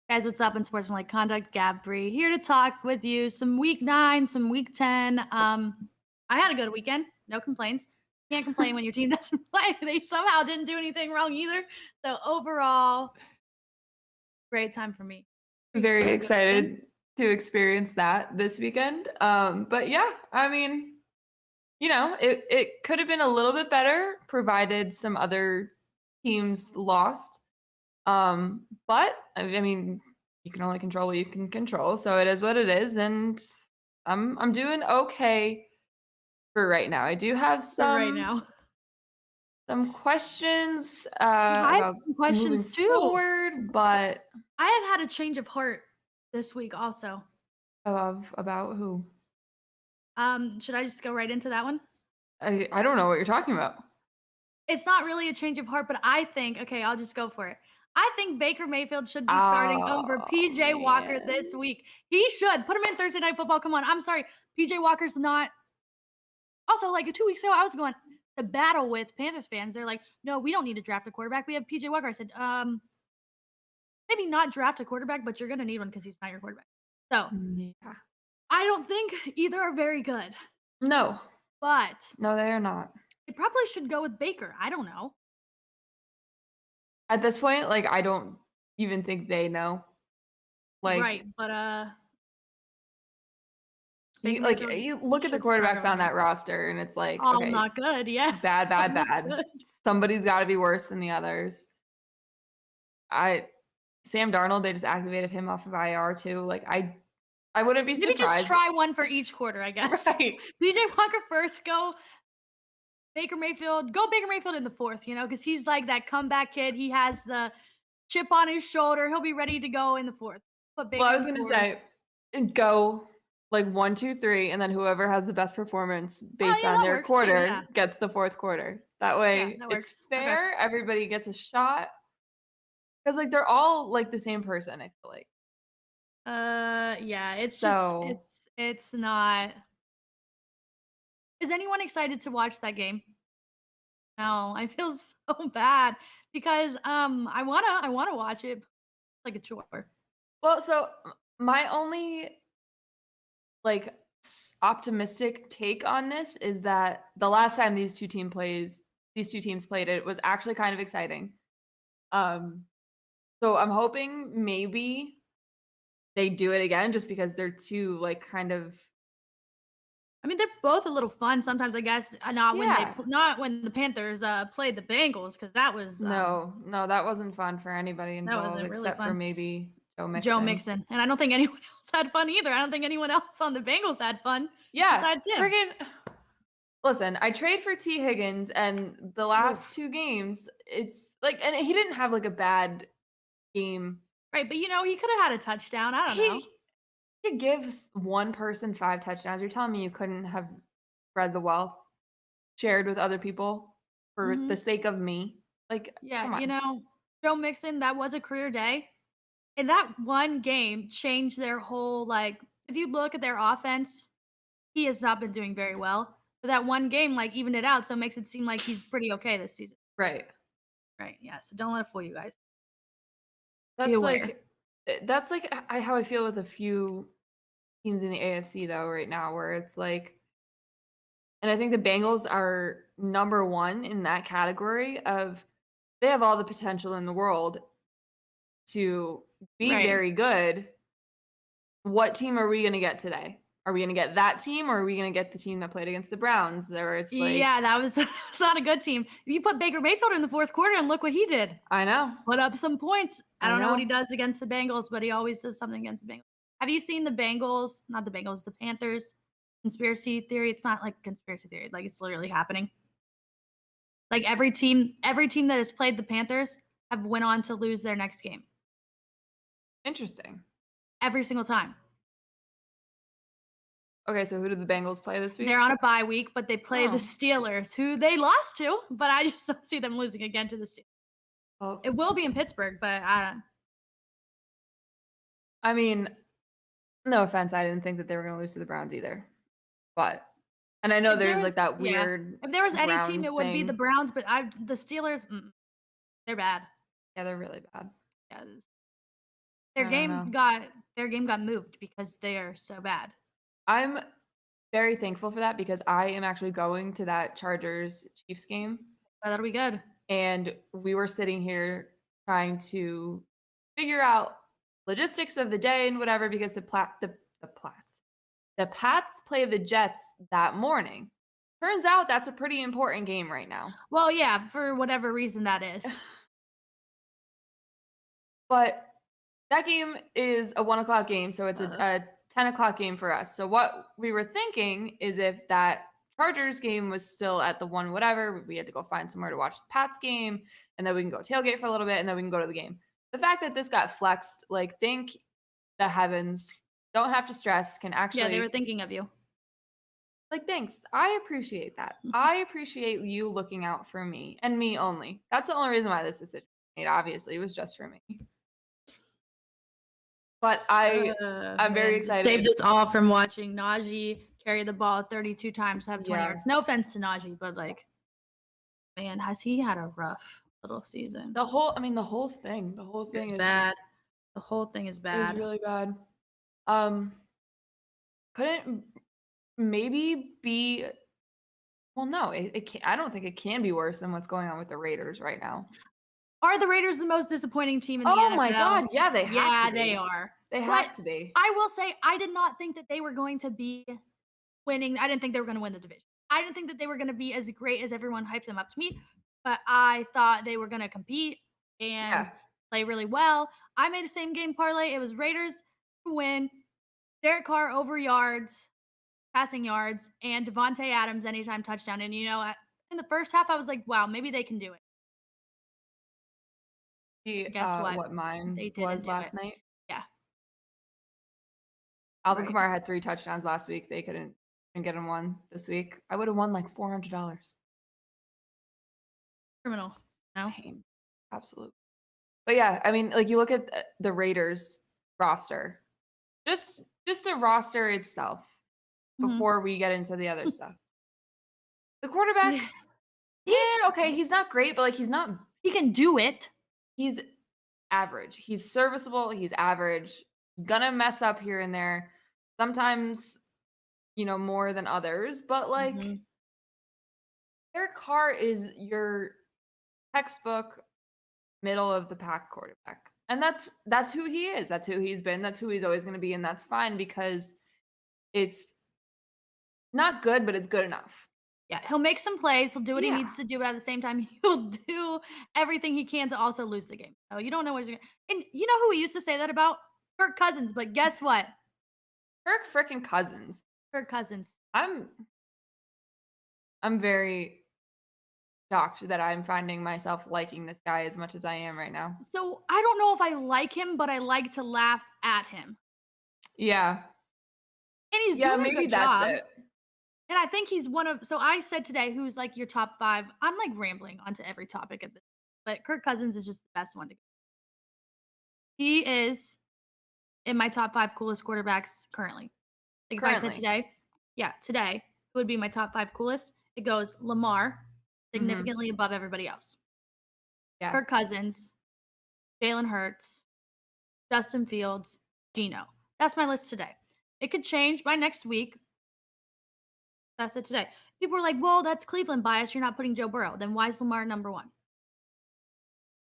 Guys, what's up? Unsportsmanlike conduct, Gabb Bree here to talk with you. Some week 9, some week 10. I had a good weekend. No complaints. Can't complain when your team doesn't play. They somehow didn't do anything wrong either. So overall, great time for me. Very Pretty good weekend. excited to experience that this weekend. But yeah, I mean, it could have been a little bit better provided some other teams lost. But I mean, you can only control what you can control, so it is what it is, and I'm doing okay for right now. I do have For right now. some questions I have about some moving questions too. forward, but I have had a change of heart this week also. about who? Should I just go right into that one? I don't know what you're talking about. It's not really a change of heart, but I think okay, I'll just go for it. I think Baker Mayfield should be starting over Oh, PJ Walker this man. week. He should. Put him in Thursday Night Football. Come on. I'm sorry. PJ Walker's not. Also, like 2 weeks ago, I was going to battle with Panthers fans. They're like, no, we don't need to draft a quarterback. We have PJ Walker. I said, maybe not draft a quarterback, but you're going to need one because he's not your quarterback. So Yeah. I don't think either are very good, No. but No, they are not. they probably should go with Baker. I don't know. At this point, like, I don't even think they know. Right. Like, But you Baker like, Mayfield you look at the should start quarterbacks over on him. that roster, and it's like, All okay, not good, yeah. bad, All bad, not bad. good. Somebody's gotta be worse than the others. I Sam Darnold, they just activated him off of IR too. Like, I wouldn't be Maybe just surprised. try one for each quarter, I guess. Right. PJ Walker first, go Baker Mayfield in the 4th, because he's like that comeback kid. He has the chip on his shoulder. He'll be ready to go in the 4th. Put Well, Baker I in was the gonna 4th. say, go, like, 1, 2, 3, and then whoever has the best performance Oh, based yeah, on that their works too, yeah. quarter gets the 4th quarter. That Yeah, way, that it's works. Okay. fair, everybody gets a shot. 'Cause, like, they're all, like, the same person, I feel like. Yeah, it's just So, it's not. Is anyone excited to watch that game? No, I feel so bad because, I wanna watch it, like a chore. well, so my only, like, optimistic take on this is that the last time these 2 teams played, it was actually kind of exciting. Um, so I'm hoping maybe they do it again just because they're 2, like, kind of. I mean, they're both a little fun sometimes, I guess, Yeah. not when the Panthers, played the Bengals because No, no, that wasn't fun for anybody that involved wasn't really except for fun. maybe Joe Joe Mixon. Mixon, and I don't think anyone else had fun either. I don't think anyone else on the Bengals had fun Yeah, besides him. friggin' listen, I trade for T. Higgins, and the last Oof. 2 games, it's like, and he didn't have, like, a bad game. Right, but, he coulda had a touchdown, I don't know. He he gives one person 5 touchdowns. You're telling me you couldn't have spread the wealth, shared with other people for the Mhm. sake of me? Like, Yeah, come on. Joe Mixon, that was a career day, and that one game changed their whole, like if you look at their offense, he has not been doing very well, but that one game, like, evened it out, so it makes it seem like he's pretty okay this season. Right. Right, yeah, so don't let it fool you guys. Be That's aware. like that's like how I feel with a few teams in the AFC though right now where it's like, and I think the Bengals are number 1 in that category of they have all the potential in the world to be Right. very good. What team are we gonna get today? Are we gonna get that team, or are we gonna get the team that played against the Browns? Where it's like, Yeah, that was it's not a good team. You put Baker Mayfield in the 4th quarter and look what he did. I know, Put up some points. I I don't know what he know. does against the Bengals, but he always does something against the Bengals. Have you seen the Bengals not the Bengals, the Panthers conspiracy theory? It's not like a conspiracy theory, like, it's literally happening. Like, every team that has played the Panthers have went on to lose their next game. Interesting. Every single time. Okay, so who did the Bengals play this They're week? on a bye week, but they play the Oh, Steelers, who they lost to, but I just don't see them losing again to the Steelers. well, It will be in Pittsburgh, but I don't I mean, no offense, I didn't think that they were gonna lose to the Browns either, but and I know if there there's, like, was that yeah. weird If there was any team, Browns it would be the thing. Browns, but the Steelers, they're bad. Yeah, they're really bad. Yeah, Their I don't game got moved because they are so bad. I'm very thankful for that because I am actually going to that Chargers Chiefs game. But that'll be good. And we were sitting here trying to figure out logistics of the day and whatever because the Pats play the Jets that morning. Turns out that's a pretty important game right now. Well, yeah, for whatever reason that is. But that game is a 1:00 game, so it's a 10:00 game for us. So what we were thinking is if that Chargers game was still at the 1 whatever, we had to go find somewhere to watch the Pats game, and then we can go tailgate for a little bit, and then we can go to the game. The fact that this got flexed, like, thank the heavens, don't have to stress, can actually... Yeah, they were thinking of you. Like, thanks. I appreciate that. I appreciate you looking out for me, and me only. That's the only reason why this decision was made, obviously. It was just for me. But I'm very excited. Saved us all from watching Najee carry the ball 32 times, have 20 yards. No offense to Najee, but like, man, has he had a rough little season? The whole thing It's is bad. just, The whole thing is it bad. was really bad. Couldn't maybe be... Well, no, it can't. I don't think it can be worse than what's going on with the Raiders right now. Are the Raiders the most disappointing team in the NFL? Oh my God, yeah, they have to be. They are. They have to be. I will say, I did not think that they were going to be winning. I didn't think they were going to win the division. I didn't think that they were going to be as great as everyone hyped them up to me, but I thought they were going to compete and play really well. I made a same game parlay. It was Raiders to win, Derek Carr over yards, passing yards, and Devontae Adams anytime touchdown. And you know, in the first half, I was like, wow, maybe they can do it. Guess what mine was last night? Yeah. Alvin Kamara had 3 touchdowns last week. They couldn't get him one this week. I would have won like $400. Criminal. No? Pain. Absolute. But yeah, I mean, like, you look at the Raiders roster, just the roster itself before we get into the other stuff. The quarterback, he's okay. He's not great, but like, he can do it. He's average. He's serviceable. He's average. He's gonna mess up here and there. Sometimes, you know, more than others. But like, Derek Carr is your textbook middle of the pack quarterback. And that's who he is. That's who he's been. That's who he's always gonna be. And that's fine because it's not good, but it's good enough. Yeah, he'll make some plays. He'll do what he needs to do, but at the same time, he'll do everything he can to also lose the game. So you don't know what you're going to... And you know who we used to say that about? Kirk Cousins. But guess what? Kirk freaking Cousins. Kirk Cousins. I'm very shocked that I'm finding myself liking this guy as much as I am right now. So I don't know if I like him, but I like to laugh at him. Yeah. And he's doing a good job. That's it. And I think he's one of... So I said today, who's like your top 5? I'm like rambling onto every topic at this, but Kirk Cousins is just the best one to go. He is in my top 5 coolest quarterbacks currently. Like if I said today, today it would be my top 5 coolest. It goes Lamar, significantly above everybody else. Yeah. Kirk Cousins, Jalen Hurts, Justin Fields, Geno. That's my list today. It could change by next week. That's it today. People were like, well, that's Cleveland bias. You're not putting Joe Burrow. Then why is Lamar number 1?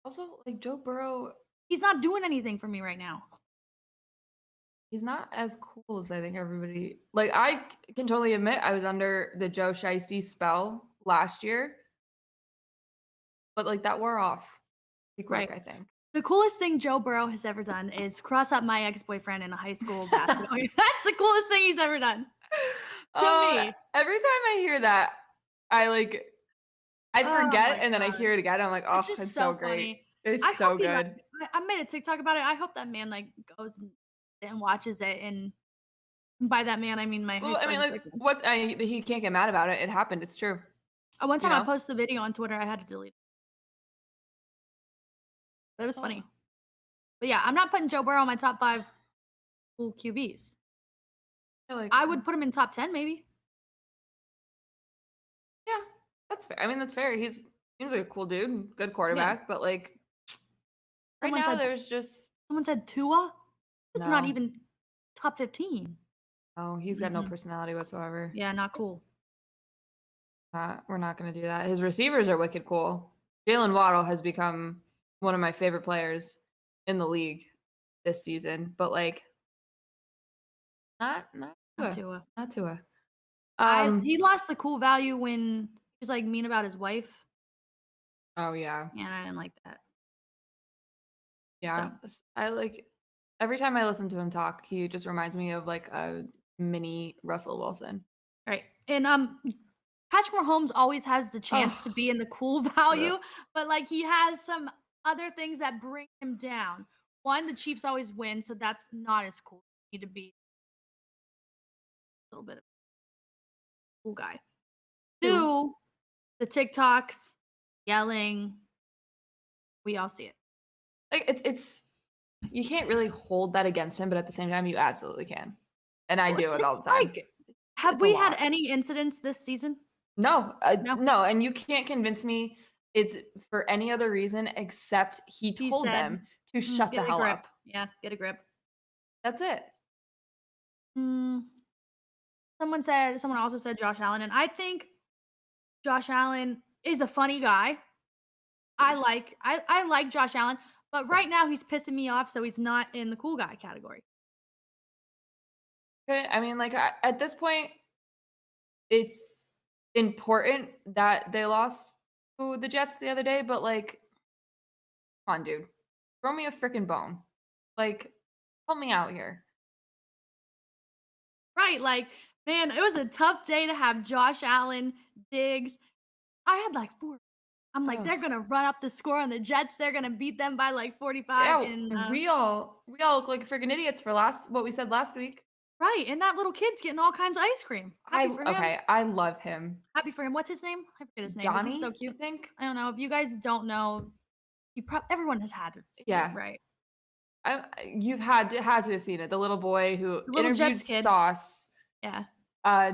Also, like, Joe Burrow, he's not doing anything for me right now. He's not as cool as I think everybody... Like, I can totally admit I was under the Joe Shiesty spell last year. But, like, that wore off pretty quick, I think. The coolest thing Joe Burrow has ever done is cross up my ex-boyfriend in a high school basketball. That's the coolest thing he's ever done. To me. Every time I hear that, I forget, and then I hear it again. I'm like, oh, it's so great. Funny. It's so good. I made a TikTok about it. I hope that man like goes and watches it. And by that man, I mean my. Well, I mean, like, he can't get mad about it. It happened. It's true. One time I posted a video on Twitter. I had to delete it. But it was funny. But yeah, I'm not putting Joe Burrow on my top 5 cool QBs. I would put him in top 10, maybe. Yeah, that's fair. I mean, that's fair. Seems like a cool dude, good quarterback, but like right now, there's just... Someone said Tua. It's not No. even top 15. Oh, he's got no Mm-mm. personality whatsoever. Yeah, not cool. We're not going to do that. His receivers are wicked cool. Jalen Waddle has become one of my favorite players in the league this season, but like not Not Tua, Tua. not Tua. He lost the cool value when he was like mean about his wife, Oh yeah. and I didn't like that. Yeah. I like every time I listen to him talk, he just reminds me of like a mini Russell Wilson. Right. And Patrick Mahomes always has the chance to Oh, be in the cool value, ugh. but like he has some other things that bring him down. One, the Chiefs always win, so that's not as cool. You need to be a little bit of a cool guy. Two. Two, the TikToks, yelling. We all see it. Like it's you can't really hold that against him, but at the same time you absolutely can. And I Well, do it all the time. like, have It's a we had lot. any incidents this season? No, No. no, and you can't convince me it's for any other reason except he He told said, them to shut the "Get a hell grip." up. Yeah, get a grip. That's it. Mm, someone also said Josh Allen, and I think Josh Allen is a funny guy. I like Josh Allen, but right now he's pissing me off, so he's not in the cool guy category. I mean, like at this point, it's important that they lost to the Jets the other day, but like, come on, dude, throw me a freaking bone. Like, help me out here. Right, like, man, it was a tough day to have Josh Allen, Diggs. I had like 4. I'm like, Ugh. they're gonna run up the score on the Jets. They're gonna beat them by like 45 Yeah, and we all look like freaking idiots for what we said last week. right, and that little kid's getting all kinds of ice cream. Happy for him. I love him. Happy for him. What's his name? I forget his name, but he's so Johnny, I cute. think. I don't know. If you guys don't know, everyone has had to see it, Yeah, right? you've had to have seen it. The little boy who The little interviewed Jets kid. Sauce Yeah.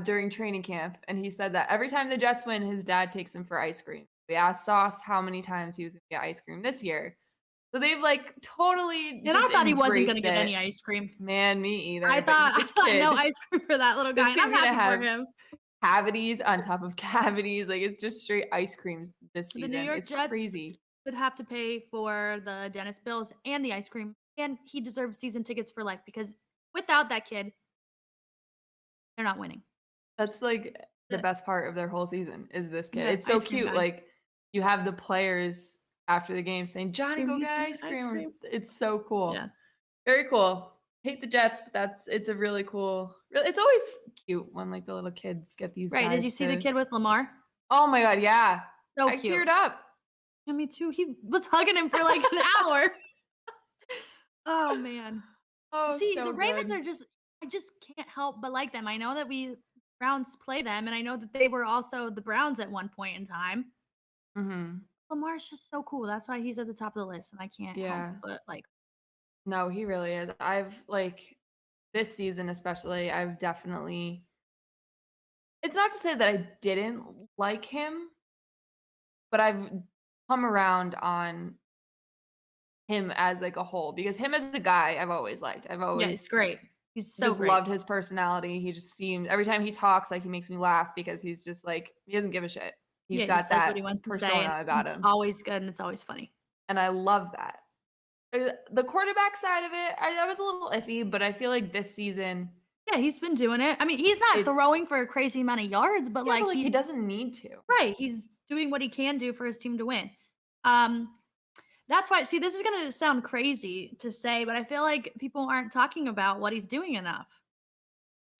during training camp, and he said that every time the Jets win, his dad takes him for ice cream. We asked Sauce how many times he was going to get ice cream this year. So they've like totally And just I thought he wasn't gonna embraced get it. any ice cream. Man, me either. I But thought this kid, no ice cream for that little this guy, and I'm kid's gonna happy have for him. cavities on top of cavities. Like it's just straight ice cream this The New season. York It's Jets crazy. would have to pay for the dentist bills and the ice cream, and he deserves season tickets for life because without that kid, they're not winning. That's like the The best part of their whole season is this kid. the It's so ice cream cute. guy. Like you have the players after the game saying, "Johnny, go He's get gonna ice get ice cream." cream. It's so cool. Yeah. Very cool. Hate the Jets, but it's a really cool. It's always cute when like the little kids get these Right, did you guys see the to. kid with Lamar? Oh my god, yeah. So I cute. teared up. Yeah, me too. He was hugging him for like an hour. Oh, man. Oh, See, so the Ravens good. are just I just can't help but like them. I know that we Browns play them, and I know that they were also the Browns at one point in time. Mhm. Lamar's just so cool. That's why he's at the top of the list, and I can't help Yeah. but like No, he really is. I've like this season especially, I've definitely it's not to say that I didn't like him, but I've come around on him as like a whole because him as a guy I've always liked. I've yeah, he's always great. He's so just great. loved his personality. He just seemed every time he talks like he makes me laugh because he's just like he doesn't give a shit. He's Yeah, he got says what that he wants to say, and persona about it's him. always good and it's always funny. And I love that. The quarterback side of it, I was a little iffy, but I feel like this season Yeah, he's been doing it. I mean, he's not it's throwing for a crazy amount of yards, but yeah, like but like he he's doesn't need to. right. He's doing what he can do for his team to win. Um, that's why. See, this is gonna sound crazy to say, but I feel like people aren't talking about what he's doing enough.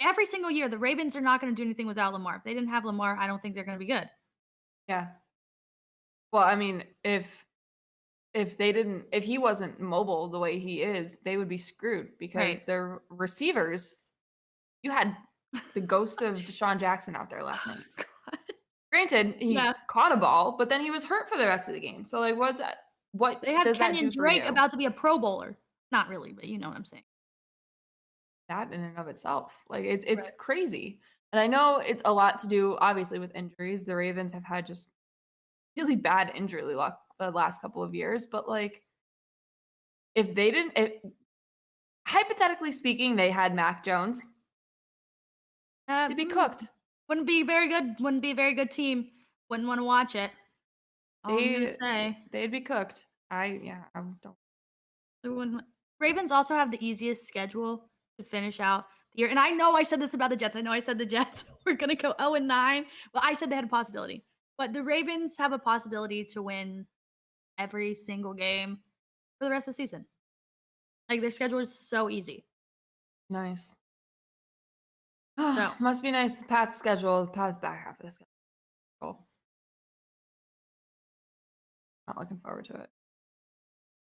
Every single year, the Ravens are not going to do anything without Lamar. If they didn't have Lamar, I don't think they're going to be good. Yeah. Well, I mean, if he wasn't mobile the way he is, they would be screwed because Right. their receivers, you had the ghost of Deshaun Jackson out there last night. Granted, he Yeah. caught a ball, but then he was hurt for the rest of the game. So like what They have does that Kenyon do for Drake you? about to be a Pro Bowler. Not really, but you know what I'm saying. That in and of itself. Like it's Right. crazy. And I know it's a lot to do obviously with injuries. The Ravens have had just really bad injury luck the last couple of years, but like if they didn't hypothetically speaking, they had Mac Jones, they'd be cooked. Wouldn't be very good. Wouldn't be a very good team. Wouldn't want to watch it. All I'm gonna say. They'd be cooked. I don't. They wouldn't. Ravens also have the easiest schedule to finish out the year. And I know I said this about the Jets. I know I said the Jets were gonna go 0-9. Well, I said they had a possibility. But the Ravens have a possibility to win every single game for the rest of the season. Like their schedule is so easy. Nice. So Must be nice. Pat's schedule. Pat's back half of the schedule. Not looking forward to it.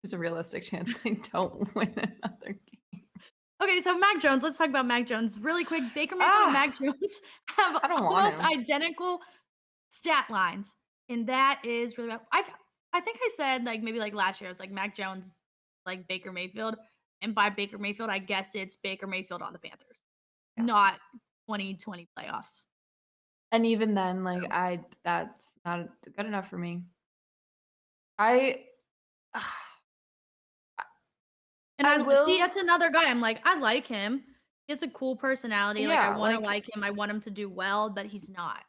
There's a realistic chance they don't win another game. okay, so Mac Jones. Let's talk about Mac Jones really quick. Baker Mayfield and Mac Jones have I don't want almost him. identical stat lines, and that is really bad. I think I said like maybe like last year I was like Mac Jones like Baker Mayfield, and by Baker Mayfield I guess it's Baker Mayfield on the Panthers, not 2020 playoffs. And even then, like that's not good enough for me. I will see that's another guy. I'm like I like him. He has a cool personality. Like I Yeah, want to like- like him. I want him to do well, but he's not.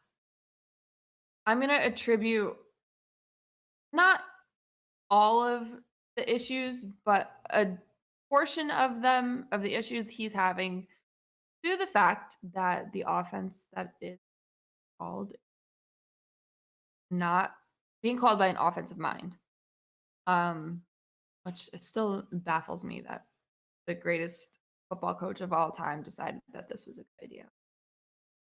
I'm gonna attribute not all of the issues, but a portion of them, of the issues he's having, to the fact that the offense that is called not being called by an offensive mind. Which still baffles me that the greatest football coach of all time decided that this was a good idea.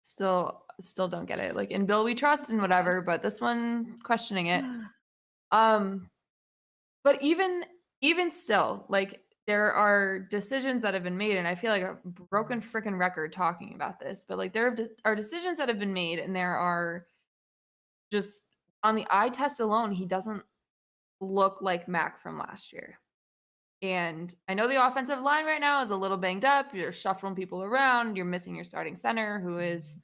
Still don't get it. Like in Bill we trust and whatever, but this one questioning it. But even still, like there are decisions that have been made, and I feel like a broken freaking record talking about this, but like there are decisions that have been made, and there are just on the eye test alone, he doesn't look like Mac from last year. And I know the offensive line right now is a little banged up. You're shuffling people around. You're missing your starting center, who is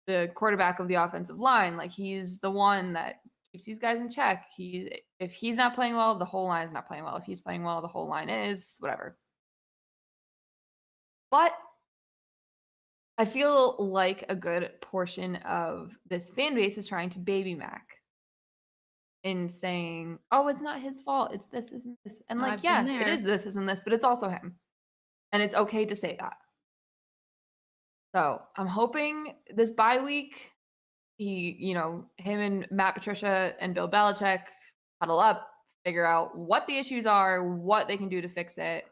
the quarterback of the offensive line. Like he's the one that keeps these guys in check. If he's not playing well, the whole line is not playing well. If he's playing well, the whole line is, whatever. But I feel like a good portion of this fan base is trying to baby Mac in saying, oh, it's not his fault. It's this, isn't this. And like, I've yeah, been it there. is this, isn't this, but it's also him. And it's okay to say that. So I'm hoping this bye week, him and Matt Patricia and Bill Belichick huddle up, figure out what the issues are, what they can do to fix it.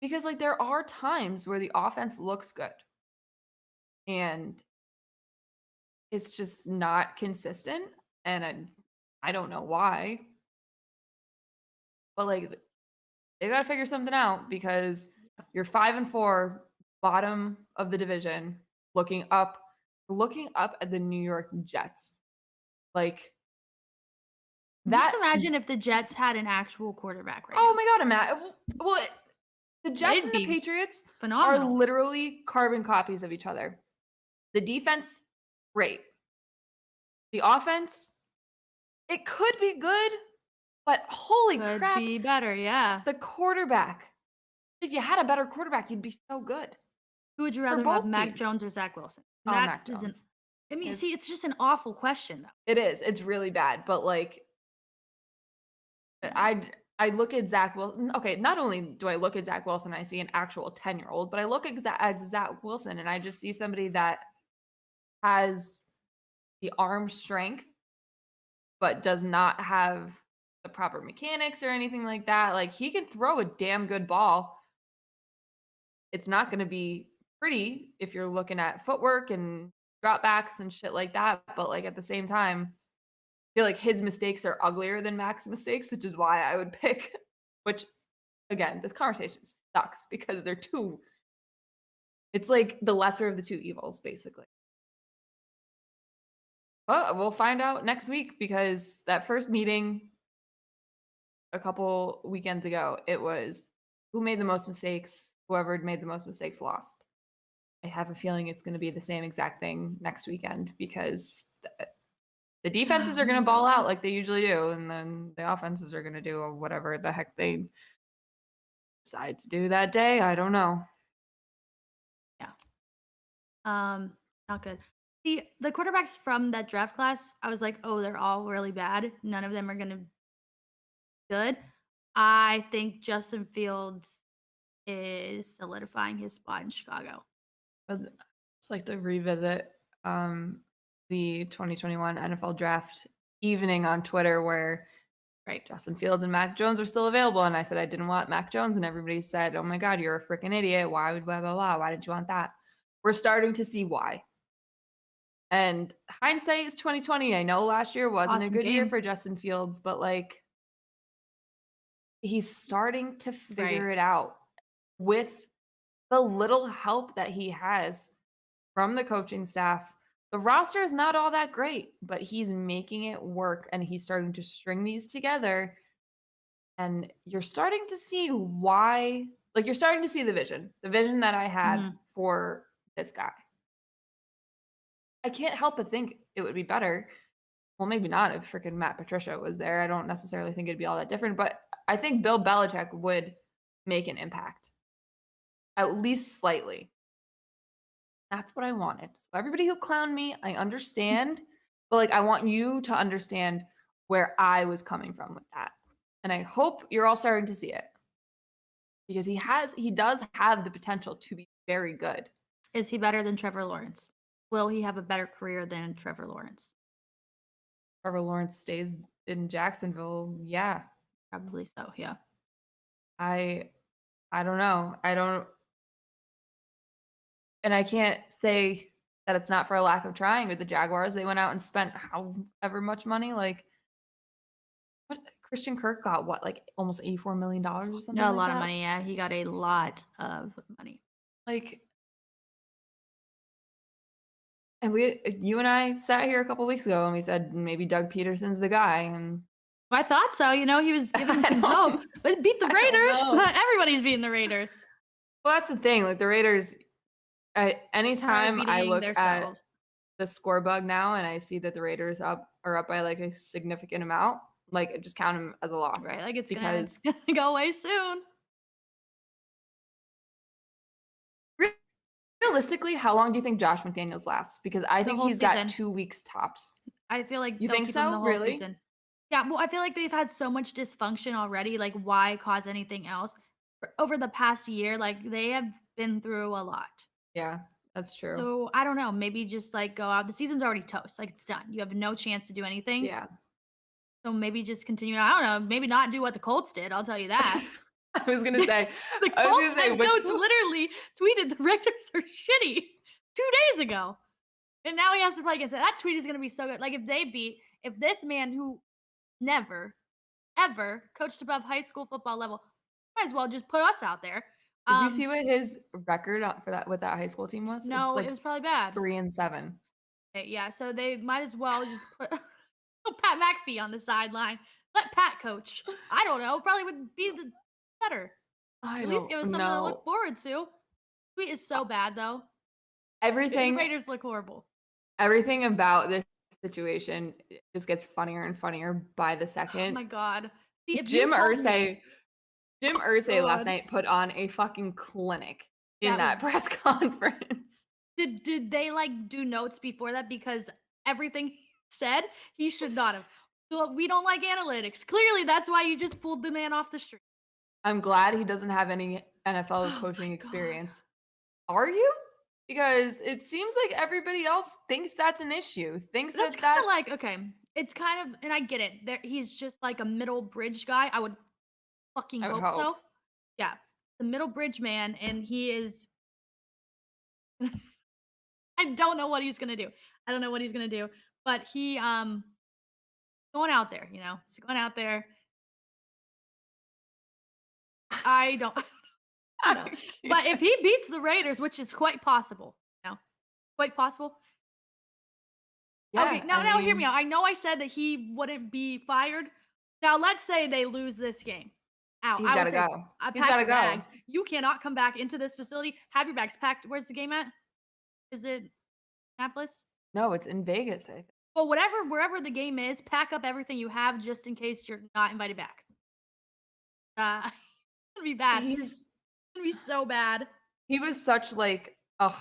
Because like there are times where the offense looks good and it's just not consistent. And I don't know why. But like they got to figure something out because you're 5-4, bottom of the division, looking up at the New York Jets. Like that. Just imagine if the Jets had an actual quarterback right Oh now. my God, well, the Jets It'd and the be Patriots phenomenal. are literally carbon copies of each other. The defense, great. The offense, it could be good, but holy Could crap, be better, yeah. the quarterback. If you had a better quarterback, you'd be so good. Who would you rather both have, Mac teams. Jones or Zach Wilson? Oh, That Mac isn't- Jones. I mean, It's- see, it's just an awful question, though. It is. It's really bad. But like, I look at Zach Wilson. Okay, not only do I look at Zach Wilson, I see an actual 10-year-old, but I look at Zach Wilson and I just see somebody that has the arm strength, but does not have the proper mechanics or anything like that. Like he can throw a damn good ball. It's not going to be pretty if you're looking at footwork and dropbacks and shit like that. But like at the same time, I feel like his mistakes are uglier than Mac's mistakes, which is why I would pick, which again, this conversation sucks because they're it's like the lesser of the two evils, basically. Well, we'll find out next week because that first meeting a couple weekends ago, it was who made the most mistakes. Whoever had made the most mistakes lost. I have a feeling it's going to be the same exact thing next weekend because the defenses are going to ball out like they usually do, and then the offenses are going to do whatever the heck they decide to do that day, I don't know. Not good. See, the quarterbacks from that draft class, I was like, oh, they're all really bad. None of them are gonna be good. I think Justin Fields is solidifying his spot in Chicago. But it's like to revisit the 2021 NFL draft evening on Twitter where Right. Justin Fields and Mac Jones were still available. And I said I didn't want Mac Jones, and everybody said, oh my God, you're a freaking idiot. Why would blah, blah, blah? Why did you want that? We're starting to see why. And hindsight is 2020. I know last year wasn't a Awesome good year game. for Justin Fields, but like he's starting to figure it out with the little help that he has from the coaching staff. The roster is not all that great, but he's making it work and he's starting to string these together. And you're starting to see why, like you're starting to see the vision that I had for this guy. I can't help but think it would be better. Well, maybe not if freaking Matt Patricia was there. I don't necessarily think it'd be all that different, but I think Bill Belichick would make an impact, at least slightly. That's what I wanted. So everybody who clowned me, I understand, but like I want you to understand where I was coming from with that. And I hope you're all starting to see it. Because he does have the potential to be very good. Is he better than Trevor Lawrence? Will he have a better career than Trevor Lawrence? Trevor Lawrence stays in Jacksonville. Yeah. Probably so, yeah. I don't know. And I can't say that it's not for a lack of trying with the Jaguars. They went out and spent however much money. Like, what Christian Kirk got? What, like almost $84 million or something? No, a like lot that? of money. Yeah, he got a lot of money. Like, and you and I sat here a couple weeks ago and we said maybe Doug Peterson's the guy, and I thought so. You know, he was giving some hope, but beat the Raiders. Everybody's beating the Raiders. Well, that's the thing. Like the Raiders, anytime I look at the score bug now and I see that the Raiders are up by like a significant amount, like just count them as a loss. Right, like it's gonna go away soon. Realistically, how long do you think Josh McDaniels lasts? Because I think he's got 2 weeks tops. I feel like you think so? The whole really? Season. Yeah, well, I feel like they've had so much dysfunction already. Like, why cause anything else? Over the past year, like they have been through a lot. Yeah, that's true. So I don't know. Maybe just like go out. The season's already toast. Like it's done. You have no chance to do anything. Yeah. So maybe just continue. I don't know. Maybe not do what the Colts did. I'll tell you that. I was gonna say the Colts coach literally tweeted the Raiders are shitty 2 days ago, and now he has to play against it. That tweet is gonna be so good. Like if this man who never ever coached above high school football level, might as well just put us out there. Did you see what his record for that with that high school team was? No, it was probably bad. 3-7. Okay, yeah, so they might as well just put Pat McAfee on the sideline. Let Pat coach. I don't know. Probably would be the better. At least give us something to look forward to. Tweet is so bad though. The Raiders look horrible. Everything about this situation just gets funnier and funnier by the second. Oh my God. See, Jim Irsay last night put on a fucking clinic in that press conference. Did they like do notes before that? Because everything he said, he should not have. Well, we don't like analytics. Clearly, that's why you just pulled the man off the street. I'm glad he doesn't have any NFL coaching experience. Are you? Because it seems like everybody else thinks that's an issue. Thinks that's kind of like, okay, it's kind of, and I get it. He's just like a middle bridge guy. I would fucking hope so. Yeah, the middle bridge man, and he is. I don't know what he's gonna do. I don't know what he's gonna do, but he going out there. You know, he's going out there. I don't know. But if he beats the Raiders, which is quite possible, quite possible. Yeah, okay, now hear me out. I know I said that he wouldn't be fired. Now let's say they lose this game. He's got to go. He's got to go. Bags. You cannot come back into this facility. Have your bags packed. Where's the game at? Is it Annapolis? No, it's in Vegas, I think. Well, wherever the game is, pack up everything you have just in case you're not invited back. gonna be bad. It's He's gonna be so bad. he was such like a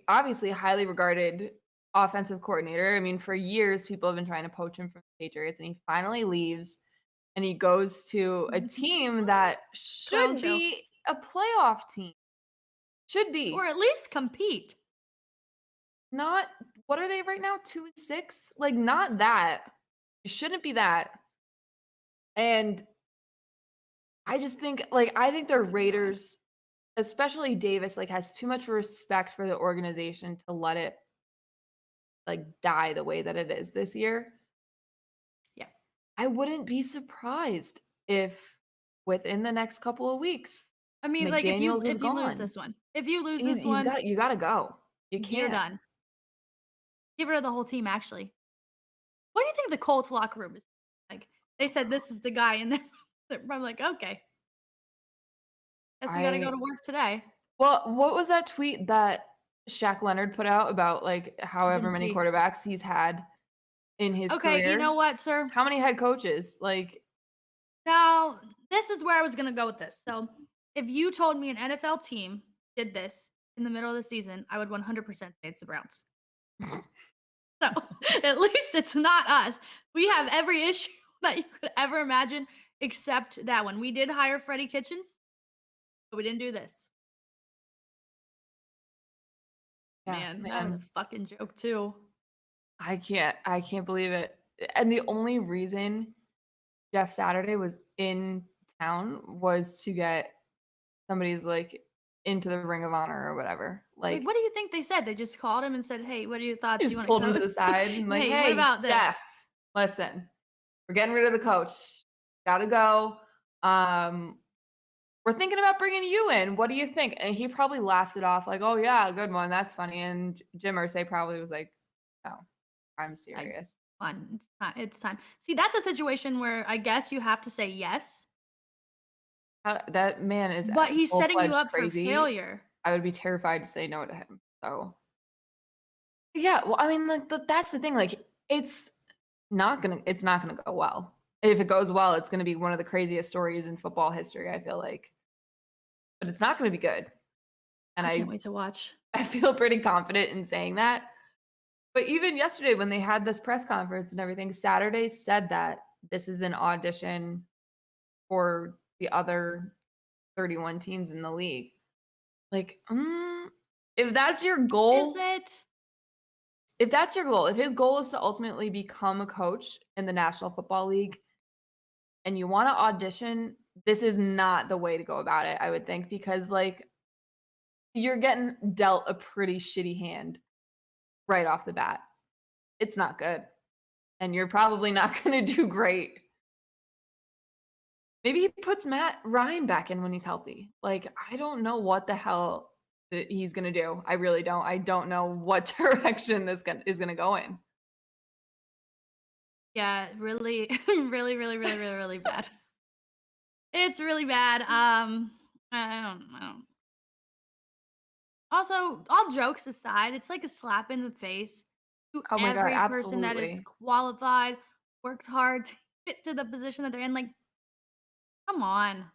obviously highly regarded offensive coordinator. I mean, for years people have been trying to poach him from the Patriots, and he finally leaves and he goes to a team that Clown should show. be a playoff team. Should be. Or at least compete. Not what are they right now? 2-6? Like not that. It shouldn't be that. And I just think I think the Raiders, especially Davis, like has too much respect for the organization to let it like die the way that it is this year. Yeah. I wouldn't be surprised if within the next couple of weeks I mean, like if you McDaniels is lose gone. this one, if you lose He's this one, got you got to go. You you're can't. done. Get rid of the whole team. Actually, what do you think the Colts locker room is like? They said this is the guy in there. I'm like, okay, guess we got to go to work today. Well, what was that tweet that Shaq Leonard put out about like however Didn't many see. quarterbacks he's had in his Okay, career? you know what, sir? How many head coaches? Like, Now, this is where I was gonna go with this. So, if you told me an NFL team did this in the middle of the season, I would 100% say it's the Browns. So, at least it's not us. We have every issue that you could ever imagine except that one. We did hire Freddie Kitchens, but we didn't do this. yeah, Man, that was a fucking joke too. I can't believe it. And the only reason Jeff Saturday was in town was to get somebody's like into the Ring of Honor or whatever. Like, what do you think they said? They just called him and said, "Hey, what are your thoughts? He You just want pulled to him go?" to the side and like, Hey, hey, what about this? Jeff, listen, we're getting rid of the coach. Gotta go. We're thinking about bringing you in. What do you think? And he probably laughed it off like, oh yeah, good one. That's funny. And Jim Irsay probably was like, no, I'm serious. Fun. It's time. See, that's a situation where I guess you have to say yes, That man is but he's setting you full-fledged up crazy. for failure. I would be terrified to say no to him. So yeah, well, I mean, like that's the thing. Like, it's not gonna go well. If it goes well, it's gonna be one of the craziest stories in football history, I feel like. But it's not gonna be good. And I can't wait to watch. I feel pretty confident in saying that. But even yesterday, when they had this press conference and everything, Saturday said that this is an audition for the other 31 teams in the league. Like, if that's your goal, Is it? if that's your goal, if his goal is to ultimately become a coach in the National Football League and you want to audition, this is not the way to go about it, I would think, because like you're getting dealt a pretty shitty hand right off the bat. It's not good. And you're probably not going to do great. Maybe he puts Matt Ryan back in when he's healthy. Like, I don't know what the hell that he's going to do. I really don't. I don't know what direction this is going to go in. Yeah, really, really, really, really, really, really bad. It's really bad. I don't. Also, all jokes aside, it's like a slap in the face to Oh my God, every person that is absolutely. qualified, works hard to get to the position that they're in. Like, come on.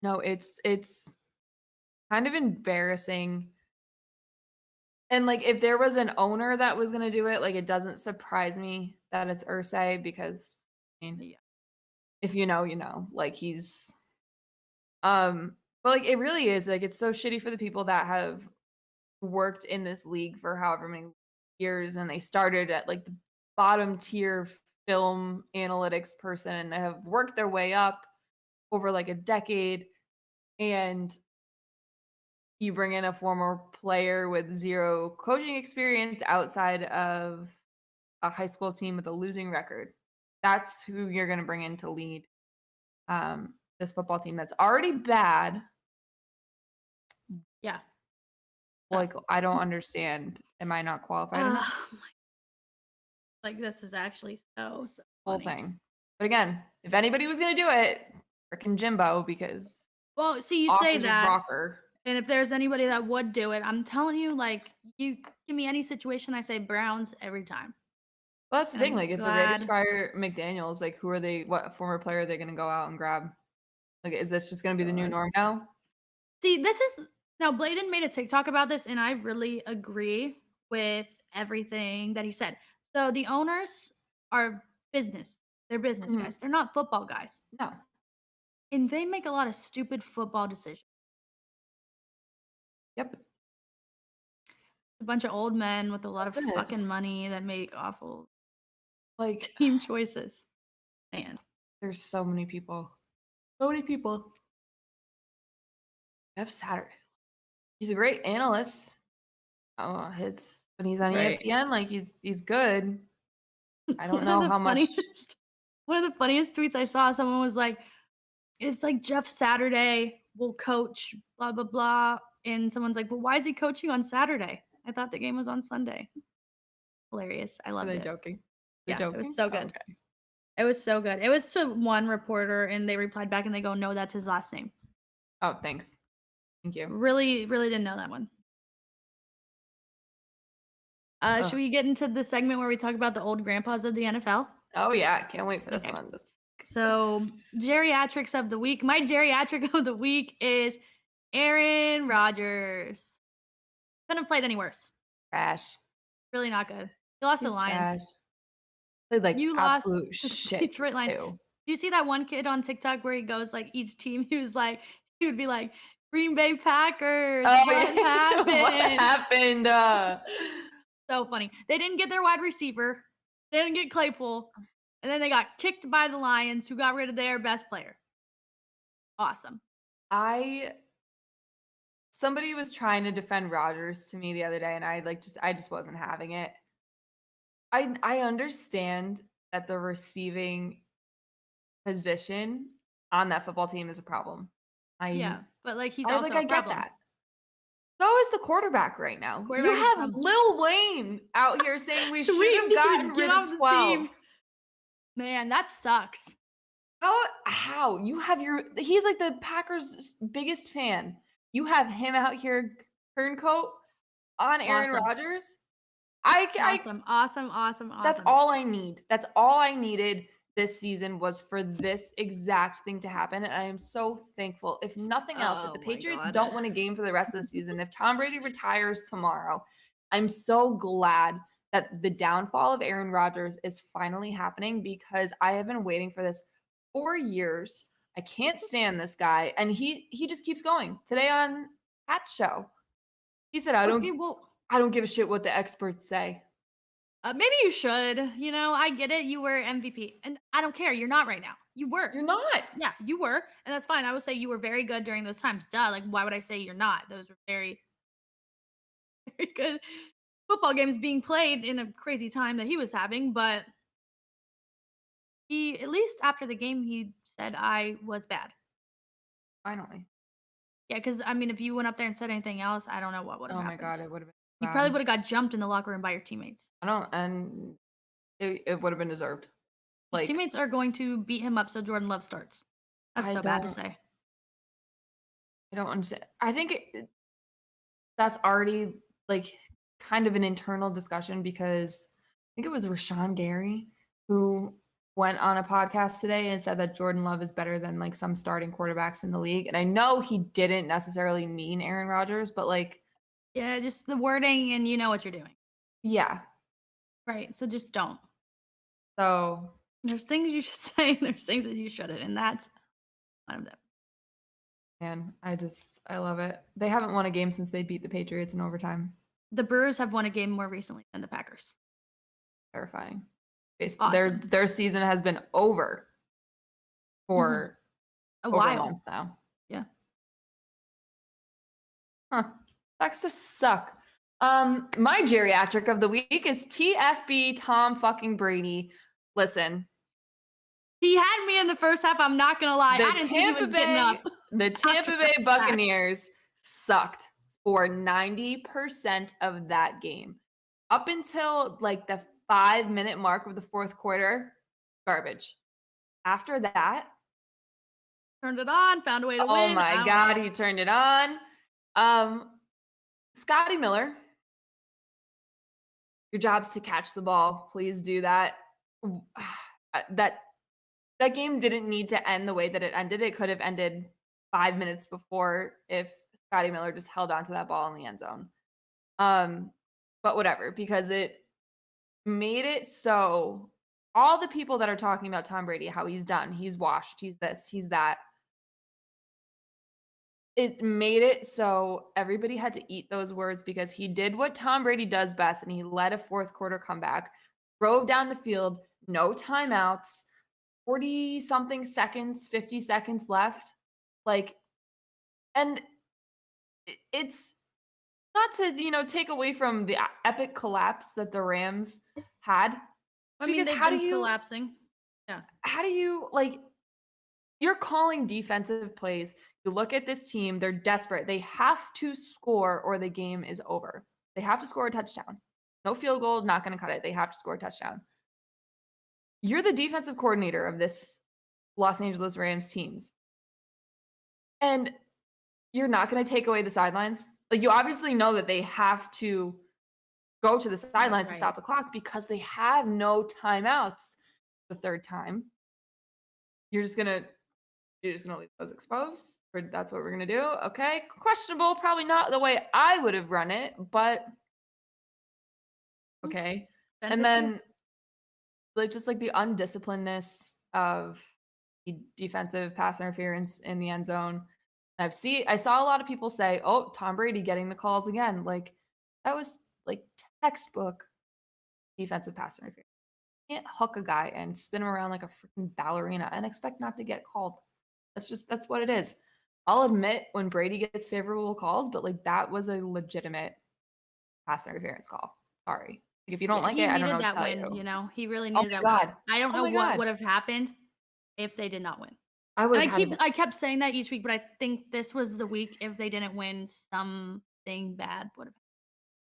No, it's kind of embarrassing. And like if there was an owner that was going to do it, like it doesn't surprise me that it's Irsay because I mean, Yeah. if you know, you know. Like he's but like it really is like it's so shitty for the people that have worked in this league for however many years and they started at like the bottom tier film analytics person and have worked their way up over like a decade, and you bring in a former player with zero coaching experience outside of a high school team with a losing record. That's who you're going to bring in to lead this football team that's already bad. Yeah. Like, I don't understand. Am I not qualified enough? Like, this is actually so Whole funny. thing. But again, if anybody was going to do it, frickin' Jimbo, because Well, see, you off say his that. rocker. And if there's anybody that would do it, I'm telling you, like, you give me any situation, I say Browns every time. Well, that's the And thing. I'm Like, if the Raiders glad. fire McDaniels, like, who are they? What former player are they going to go out and grab? Like, is this just going to be the new God. norm now? See, this is now Bladen made a TikTok about this, and I really agree with everything that he said. So the owners are business. They're business Mhm. guys. They're not football guys. No. And they make a lot of stupid football decisions. Yep. A bunch of old men with a lot of That's it. fucking money that make awful Like, team choices. Man. there's so many people. So many people. Jeff Saturday. He's a great analyst. Oh, when he's on Right. ESPN, like he's good. I don't One know of the how much. one of the funniest tweets I saw, someone was like, it's like Jeff Saturday will coach, blah, blah, blah. And someone's like, well, why is he coaching on Saturday? I thought the game was on Sunday. Hilarious. I Are loved they it. joking? They Yeah, it was joking? so Oh, good. okay. It was so good. It was to one reporter, and they replied back and they go, no, that's his last name. Oh, thanks. Thank you. Really, really didn't know that one. Ugh. Should we get into the segment where we talk about the old grandpas of the NFL? Oh yeah, can't wait for this Okay. one. So, geriatrics of the week. My geriatric of the week is Aaron Rodgers. Couldn't have played any worse. Trash. Really not good. You lost to He's the Lions. trash. Played like You lost absolute to the shit Detroit Lions. too. Do you see that one kid on TikTok where he goes like each team? He would be like, Green Bay Packers. Oh What yeah. happened? What happened? So funny. They didn't get their wide receiver. They didn't get Claypool. And then they got kicked by the Lions, who got rid of their best player. Awesome. Somebody was trying to defend Rodgers to me the other day, and I just wasn't having it. I understand that the receiving position on that football team is a problem. Yeah, but like he's I also a get problem. that. So is the quarterback right now. Quarterback You is a have problem. Lil Wayne out here saying we should We have need to gotten get rid off of the 12. team. Man, that sucks. How? You have he's like the Packers' biggest fan. You have him out here turncoat on Aaron Awesome. Rodgers. Awesome. That's all I need. That's all I needed this season was for this exact thing to happen. And I am so thankful. If nothing else, if the Patriots don't win a game for the rest of the season, if Tom Brady retires tomorrow, I'm so glad that the downfall of Aaron Rodgers is finally happening because I have been waiting for this for years. I can't stand this guy. And he just keeps going. Today on Pat's show, he said, I don't give a shit what the experts say. Maybe you should. You know, I get it. You were MVP, and I don't care. You're not right now. You were. You're not. Yeah, you were, and that's fine. I would say you were very good during those times. Duh. Like, why would I say you're not? Those were very, very good football games being played in a crazy time that he was having. But he, at least after the game, he said I was bad. Finally. Yeah, because I mean, if you went up there and said anything else, I don't know what would have happened. Oh my God, it would have been. You probably would have got jumped in the locker room by your teammates. And it would have been deserved. His teammates are going to beat him up so Jordan Love starts. That's so bad to say. I don't understand. I think that's already like kind of an internal discussion because I think it was Rashawn Gary who went on a podcast today and said that Jordan Love is better than like some starting quarterbacks in the league. And I know he didn't necessarily mean Aaron Rodgers, but like, yeah, just the wording and you know what you're doing. Yeah. Right. So just don't. So there's things you should say and there's things that you shouldn't. And that's one of them. Man, I love it. They haven't won a game since they beat the Patriots in overtime. The Brewers have won a game more recently than the Packers. Terrifying. Awesome. Their season has been over for a while month now. Yeah. Huh. Texas suck. My geriatric of the week is TFB Tom fucking Brady. Listen. He had me in the first half. I'm not gonna lie. I didn't think he was getting up. The Tampa Bay Buccaneers sucked for 90% of that game. Up until like the 5-minute mark of the fourth quarter, garbage. After that, turned it on, found a way to win. Oh my God, he turned it on. Scotty Miller Your job's to catch the ball. Please do that. That game didn't need to end the way that it ended. It could have ended 5 minutes before if Scotty Miller just held onto that ball in the end zone. But whatever, because it made it so all the people that are talking about Tom Brady, how he's done, he's washed, he's this, he's that. It made it so everybody had to eat those words because he did what Tom Brady does best, and he led a fourth quarter comeback, drove down the field, no timeouts, 40 something seconds, 50 seconds left. Like, and it's not to, take away from the epic collapse that the Rams had. I mean, Because they've how been do you collapsing. Yeah. how do you you're calling defensive plays. You look at this team, they're desperate. They have to score or the game is over. They have to score a touchdown. No field goal, not going to cut it. They have to score a touchdown. You're the defensive coordinator of this Los Angeles Rams teams. And you're not going to take away the sidelines. You obviously know that they have to go to the sidelines to stop the clock because they have no timeouts the third time. You're just gonna leave those exposed? Or that's what we're gonna do? Okay. Questionable, probably not the way I would have run it, but okay. And then just the undisciplinedness of the defensive pass interference in the end zone. I saw a lot of people say, "Oh, Tom Brady getting the calls again." That was textbook defensive pass interference. You can't hook a guy and spin him around like a freaking ballerina and expect not to get called. That's what it is. I'll admit when Brady gets favorable calls, but that was a legitimate pass interference call. Sorry. If you don't like it, I don't know what to tell you. He really Oh needed my that God. win. I don't Oh know my what God. would have happened if they did not win. I would And have I kept saying that each week, but I think this was the week if they didn't win, something bad would have happened.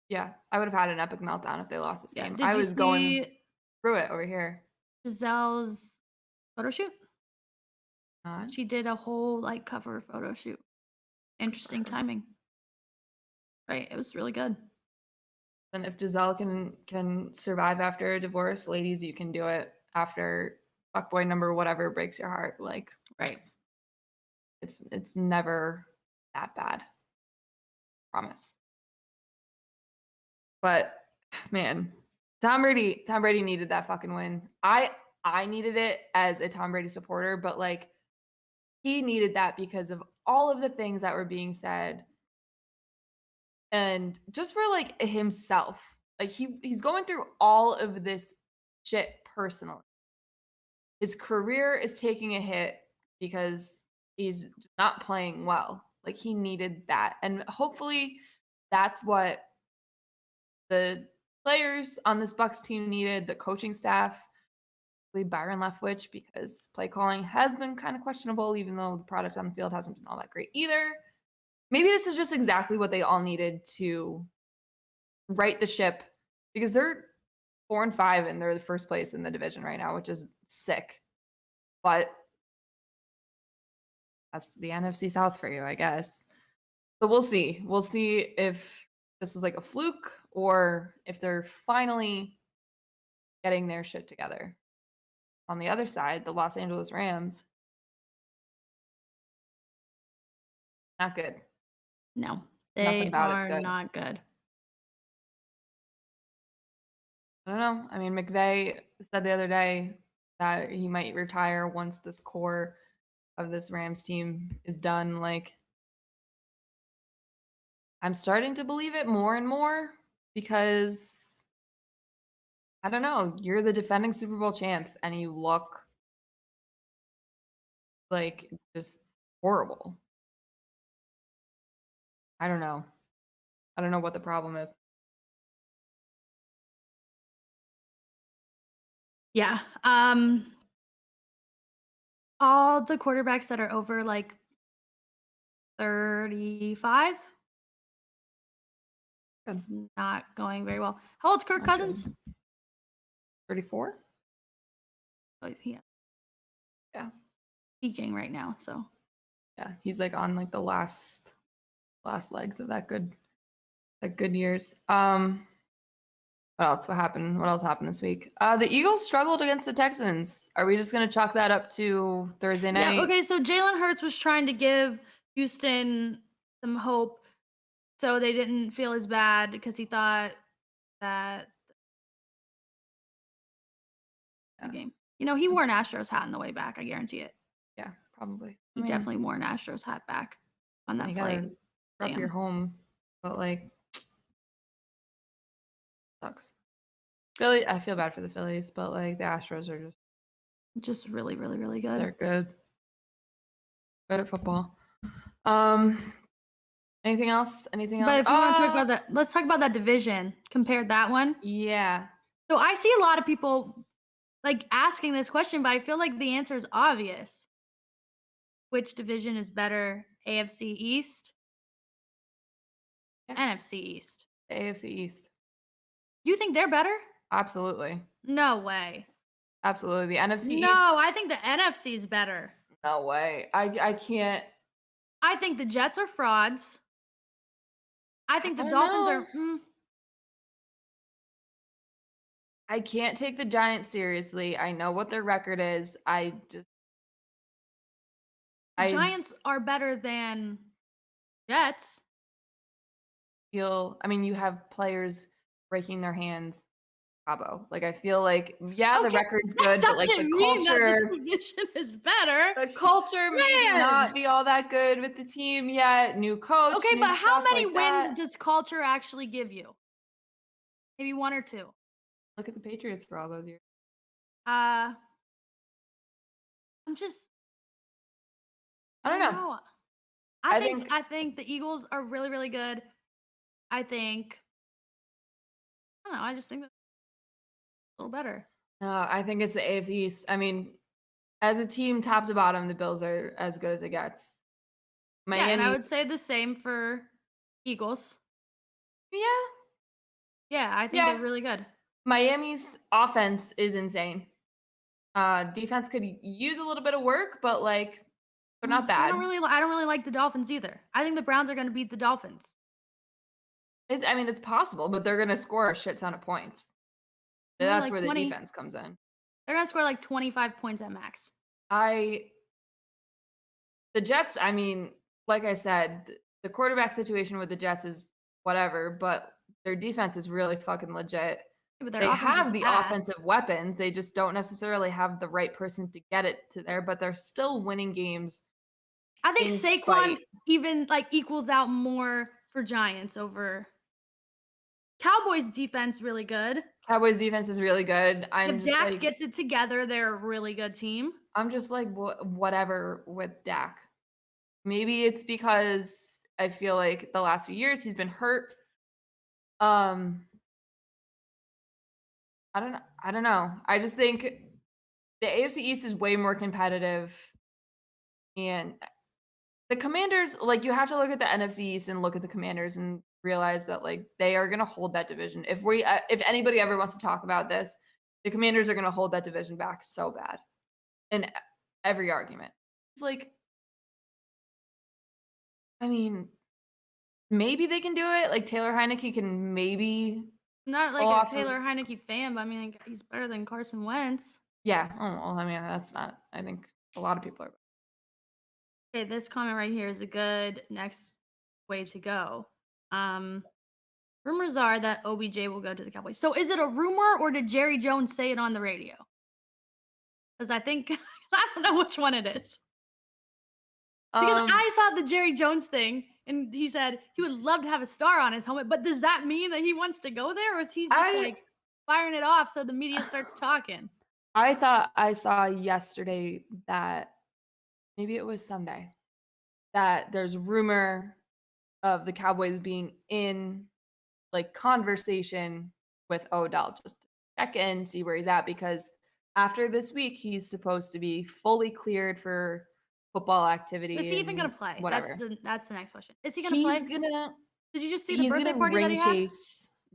Yeah, I would have had an epic meltdown if they lost this game. Did I you was going see through it over here. Giselle's photo shoot? Not. She did a whole cover photo shoot. Interesting timing. Right, it was really good. And if Giselle can survive after a divorce, ladies, you can do it after fuckboy number whatever breaks your heart. Right. It's never that bad. Promise. But man, Tom Brady needed that fucking win. I needed it as a Tom Brady supporter, but he needed that because of all of the things that were being said. And just for himself. He's going through all of this shit personally. His career is taking a hit because he's not playing well. He needed that. And hopefully that's what the players on this Bucks team needed, the coaching staff, Byron Leftwich, because play calling has been kind of questionable, even though the product on the field hasn't been all that great either. Maybe this is just exactly what they all needed to right the ship, because they're 4-5 and they're the first place in the division right now, which is sick. But that's the NFC South for you, I guess. So we'll see. We'll see if this was a fluke or if they're finally getting their shit together. On the other side, the Los Angeles Rams, not good. No, Nothing they about it's are good. not good. I don't know. I mean, McVay said the other day that he might retire once this core of this Rams team is done. I'm starting to believe it more and more because I don't know. You're the defending Super Bowl champs and you look just horrible. I don't know. I don't know what the problem is. Yeah. All the quarterbacks that are over 35, it's not going very well. How old's Kirk Cousins? 34? Oh, yeah. Yeah. Peaking right now, so. Yeah, he's on the last legs of that good years. What else? What happened? What else happened this week? The Eagles struggled against the Texans. Are we just gonna chalk that up to Thursday night? Yeah, okay, so Jalen Hurts was trying to give Houston some hope so they didn't feel as bad because he thought that Yeah. game. You know, he wore an Astros hat on the way back, I guarantee it. Yeah, probably. He definitely wore an Astros hat back on that you flight. gotta prep your home, but like sucks. Philly, I feel bad for the Phillies, but like the Astros are just really, really, really good. they're good. Good at football. Anything else? Anything else? But if you want to talk about that, let's talk about that division. Compare that one. Yeah. So I see a lot of people like asking this question, but I feel like the answer is obvious. Which division is better? AFC East? Yeah. NFC East? AFC East. You think they're better? Absolutely. No way. Absolutely. The NFC East. No, I think the NFC is better. No way. I can't. I think the Jets are frauds. I think the I don't Dolphins know. are. I can't take the Giants seriously. I know what their record is. Giants are better than Jets. I mean, you have players breaking their hands. Cabo. Like I feel like, yeah, the record's good, but like the culture, the division is better. the culture may not be all that good with the team yet. New coach. Okay, but how many like wins that. does culture actually give you? Maybe one or two. Look at the Patriots for all those years. I'm just. I don't know. I think the Eagles are really, really good. I don't know. I just think that's a little better. I think it's the AFC East. I mean, as a team, top to bottom, the Bills are as good as it gets. Yeah, and I would say the same for Eagles. Yeah. Yeah, I think they're really good. Miami's offense is insane. Defense could use a little bit of work, but like they're not bad. I don't really like the Dolphins either. I think the Browns are going to beat the Dolphins. It's possible, but they're going to score a shit ton of points. That's like where the defense comes in. They're going to score like 25 points at max. The Jets, I mean, like I said, the quarterback situation with the Jets is whatever, but their defense is really fucking legit. Yeah, but they have the offensive weapons. They just don't necessarily have the right person to get it to there, but they're still winning games. I think Saquon even like equals out more for Giants over Cowboys defense. Really good. Cowboys defense is really good. If Dak gets it together, they're a really good team. I'm just like whatever with Dak. Maybe it's because I feel like the last few years he's been hurt. I don't know. I just think the AFC East is way more competitive, and the Commanders, like you have to look at the NFC East and look at the Commanders and realize that like they are going to hold that division. If anybody ever wants to talk about this, the Commanders are going to hold that division back so bad in every argument. It's like, I mean, maybe they can do it. Like Taylor Heineke can maybe. Not like a Taylor Heineke fan, but I mean, he's better than Carson Wentz. Yeah. Oh, well, I mean, that's not. I think a lot of people are. Okay, this comment right here is a good next way to go. Rumors are that OBJ will go to the Cowboys. So is it a rumor or did Jerry Jones say it on the radio? Because I think I don't know which one it is. Because I saw the Jerry Jones thing, and he said he would love to have a star on his helmet. But does that mean that he wants to go there, or is he just like firing it off so the media starts talking? I thought I saw yesterday that maybe it was Sunday that there's rumor of the Cowboys being in like conversation with Odell just to check in, see where he's at, because after this week he's supposed to be fully cleared for football activity. Is he even gonna play? Whatever. That's the next question. Is he gonna play? Did you just see the birthday party that he had?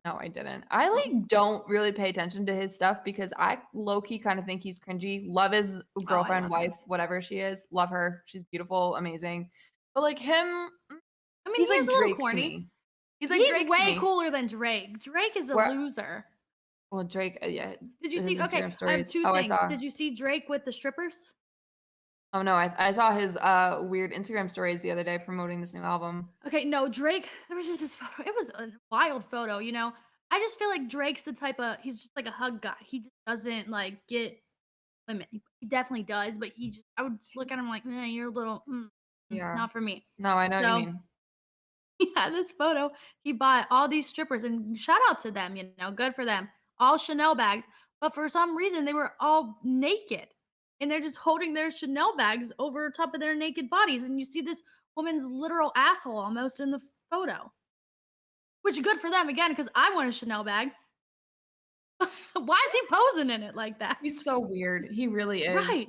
No, I didn't. I like don't really pay attention to his stuff because I low-key kind of think he's cringy. Love his girlfriend, wife, whatever she is. Love her. She's beautiful, amazing. But like him, I mean, he's like a little Drake corny. to me. He's like he's Drake way cooler than Drake. Drake is a loser. Well, Drake, yeah, Did you his see? Okay, Instagram I have stories. 2 Oh, I things. saw. Did you see Drake with the strippers? Oh no, I saw his weird Instagram stories the other day promoting this new album. Okay, no, Drake, there was just this photo. It was a wild photo, you know? I just feel like Drake's the type of he's just like a hug guy. He just doesn't like get women. He definitely does, but he just I would just look at him like, you're a little Yeah. not for me. No, I know what you So mean. he had this photo. He bought all these strippers and shout out to them, you know, good for them. All Chanel bags. But for some reason they were all naked. And they're just holding their Chanel bags over top of their naked bodies. And you see this woman's literal asshole almost in the photo. Which good for them again, because I want a Chanel bag. Why is he posing in it like that? He's so weird. He really is. Right.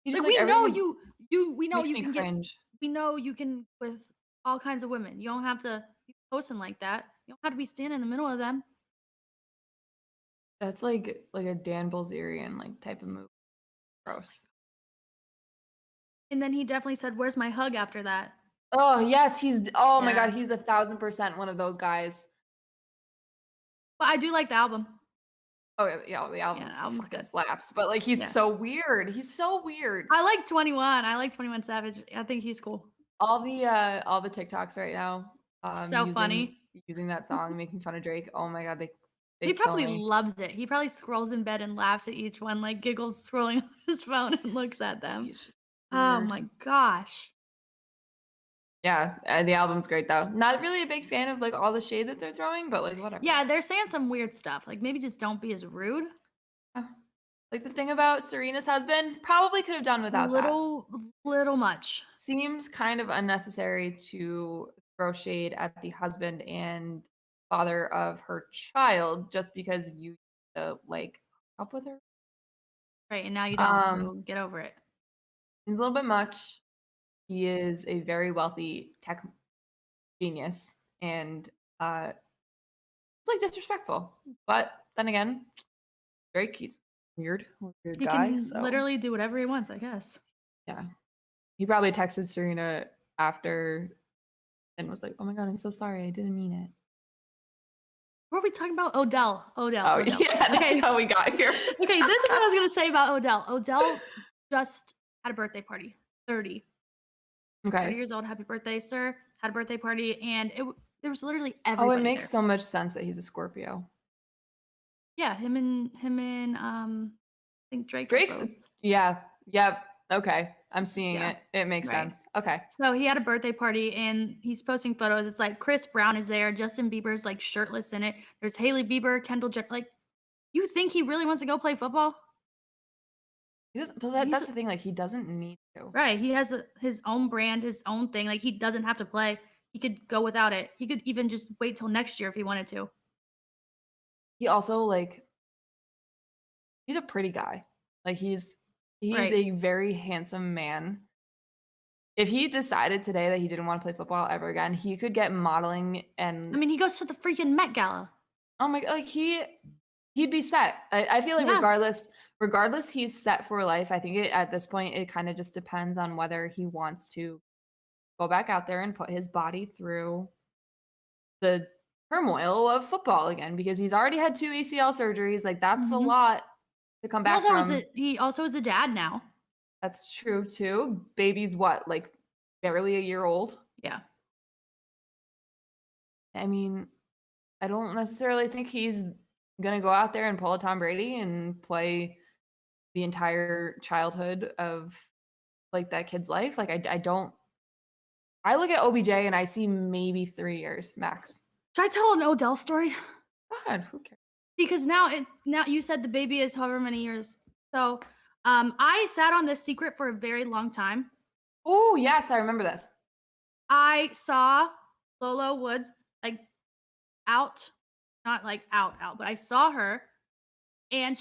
He Like just we know everything we know makes you me can get cringe. we know you can with all kinds of women. You don't have to be posting like that. You don't have to be standing in the middle of them. That's like a Dan Bilzerian like type of move. Gross. And then he definitely said, "Where's my hug?" after that. Oh yes, oh my Yeah. god, he's 1,000% one of those guys. But I do like the album. Oh yeah, the album Yeah, the album's fucking good. slaps. But like he's Yeah. so weird. He's so weird. I like 21. I like 21 Savage. I think he's cool. All the TikToks right now, So funny. using that song, making fun of Drake. Oh my god, they He kill probably me. loves it. He probably scrolls in bed and laughs at each one, like giggles scrolling on his phone and looks at them. He's just Oh weird. my gosh. Yeah, the album's great though. Not really a big fan of like all the shade that they're throwing, but like whatever. Yeah, they're saying some weird stuff. Like maybe just don't be as rude. Yeah. Like the thing about Serena's husband, probably could have done without that. Little much. Seems kind of unnecessary to throw shade at the husband and father of her child just because you like up with her. Right. And now you don't. So get over it. Seems a little bit much. He is a very wealthy tech genius and it's like disrespectful. But then again, Drake, he's weird He guy. can So literally do whatever he wants, I guess. yeah. He probably texted Serena after and was like, "Oh my god, I'm so sorry. I didn't mean it." What are we talking about? Odell. Oh, Odell. yeah, that's Okay. how we got here. Okay, this is what I was gonna say about Odell. Odell just had a birthday party. 30. 30 Okay. years old. Happy birthday, sir. Had a birthday party, and there was literally Oh, everybody it makes there. so much sense that he's a Scorpio. Yeah, him and I think Drake. Drake's both. yeah, yep. Okay. I'm seeing Yeah, it. It makes right. sense. Okay. So he had a birthday party and he's posting photos. It's like Chris Brown is there, Justin Bieber's like shirtless in it. There's Haley Bieber, Kendall Jenner. Like, you think he really wants to go play football? He doesn't, but that's the thing. Like, he doesn't need to. Right. He has his own brand, his own thing. Like, he doesn't have to play. He could go without it. He could even just wait till next year if he wanted to. He also like he's a pretty guy. Like he's Right. a very handsome man. If he decided today that he didn't want to play football ever again, he could get modeling and I mean, he goes to the freaking Met Gala. oh my, like he'd be set. I feel like Yeah. regardless, he's set for life. I think at this point, it kind of just depends on whether he wants to go back out there and put his body through the turmoil of football again, because he's already had 2 ACL surgeries. Like that's a Mhm. lot to come back from. He also is a dad now. That's true too. Baby's what, like barely a year old? Yeah. I mean, I don't necessarily think he's gonna go out there and pull a Tom Brady and play the entire childhood of like that kid's life. Like I don't. I look at OBJ and I see maybe 3 years max. Should I tell an Odell story? God, who cares? Because now you said the baby is however many years. So I sat on this secret for a very long time. Oh yes, I remember this. I saw Lolo Woods like out, not like out, but I saw her and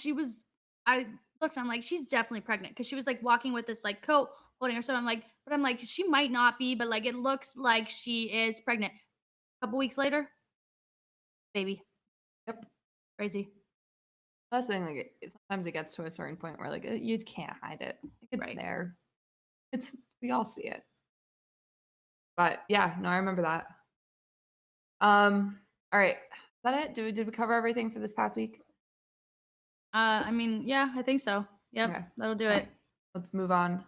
I looked and I'm like, she's definitely pregnant because she was like walking with this like coat holding her. So I'm like, she might not be, but like it looks like she is pregnant. A couple weeks later, baby. Yep. Crazy. That's the thing. Like sometimes it gets to a certain point where like you can't hide it. Like, it's Right. there. We all see it. But yeah, no, I remember that. All right. that it? Did we cover everything for this past week? I mean, yeah, I think so. Yep, Okay. that'll do All it. right. Let's move on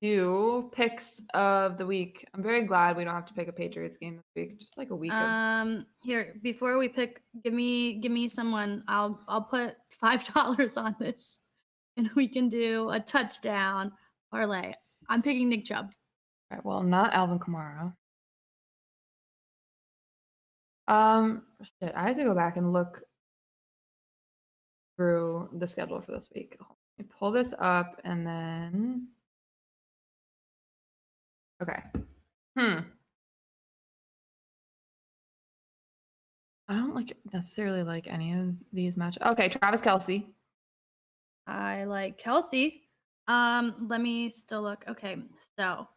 to picks of the week. I'm very glad we don't have to pick a Patriots game this week. Just like a week of Here, before we pick, give me someone. I'll put $5 on this, and we can do a touchdown parlay. I'm picking Nick Chubb. All right, well, not Alvin Kamara. Shit, I have to go back and look through the schedule for this week. Let me pull this up and then. Okay. I don't necessarily like any of these matches. Okay, Travis Kelce. I like Kelsey. Let me still look. Okay, so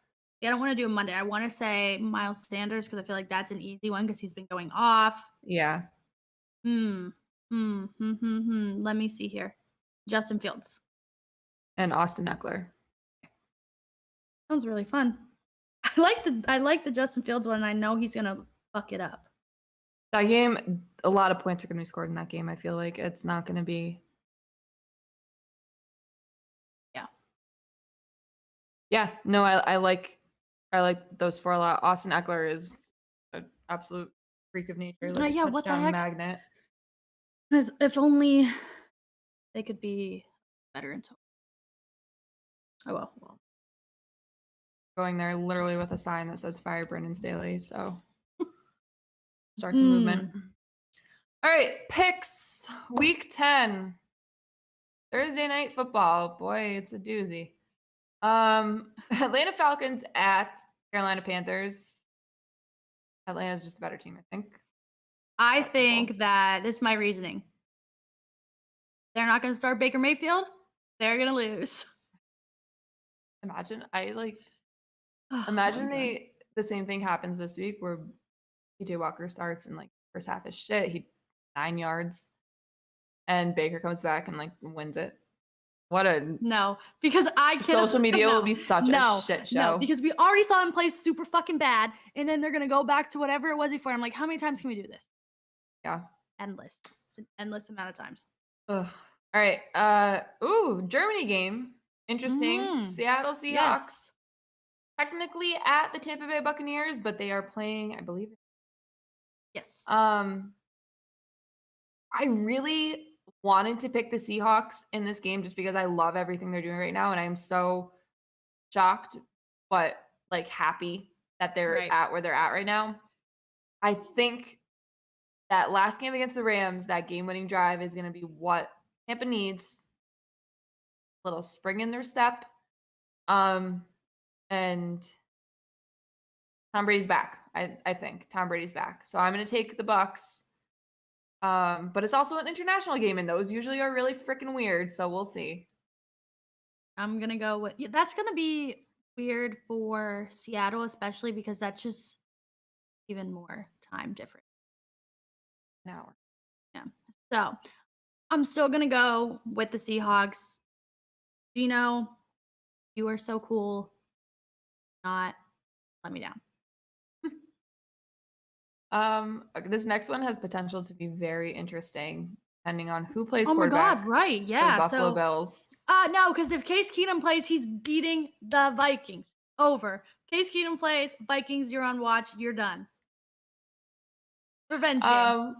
yeah, I don't want to do a Monday. I want to say Miles Sanders because I feel like that's an easy one because he's been going off. Yeah. Let me see here. Justin Fields. And Austin Eckler. Sounds really fun. I like the Justin Fields one. I know he's gonna fuck it up. That game, a lot of points are gonna be scored in that game. I feel like it's not gonna be. Yeah. Yeah. No, I like those four a lot. Austin Eckler is an absolute freak of nature. Like Yeah, a what the touchdown heck? magnet. Because if only they could be better in total. Oh well. Going there literally with a sign that says "Fire Brendan Staley." So start the movement. All right, picks week 10. Thursday night football. Boy, it's a doozy. Atlanta Falcons at Carolina Panthers. Atlanta's just a better team, I think. I think that this is my reasoning. They're not going to start Baker Mayfield. They're going to lose. Imagine the same thing happens this week where PJ Walker starts and first half is shit. He 9 yards, and Baker comes back and wins it. What a no, because social media will be such a shit show. No, because we already saw him play super fucking bad, and then they're gonna go back to whatever it was before. I'm like, how many times can we do this? Yeah, endless. It's an endless amount of times. Ugh. All right. Germany game. Interesting. Seattle Seahawks. Yes. Technically at the Tampa Bay Buccaneers, but they are playing, I believe. Yes. I really wanted to pick the Seahawks in this game just because I love everything they're doing right now, and I am so shocked, but happy that they're at where they're at right now. I think that last game against the Rams, that game-winning drive is going to be what Tampa needs. A little spring in their step. And Tom Brady's back. I think Tom Brady's back. So I'm going to take the Bucs. But it's also an international game, and those usually are really freaking weird. So we'll see. I'm going to go with that's going to be weird for Seattle, especially because that's just even more time different. An hour. Yeah. So I'm still going to go with the Seahawks. Gino, you are so cool. Not let me down. This next one has potential to be very interesting, depending on who plays Oh my quarterback. God, right? Yeah. For the Buffalo Bills. No, because if Case Keenum plays, he's beating the Vikings. Over. Case Keenum plays, Vikings, you're on watch, you're done. Revenge game.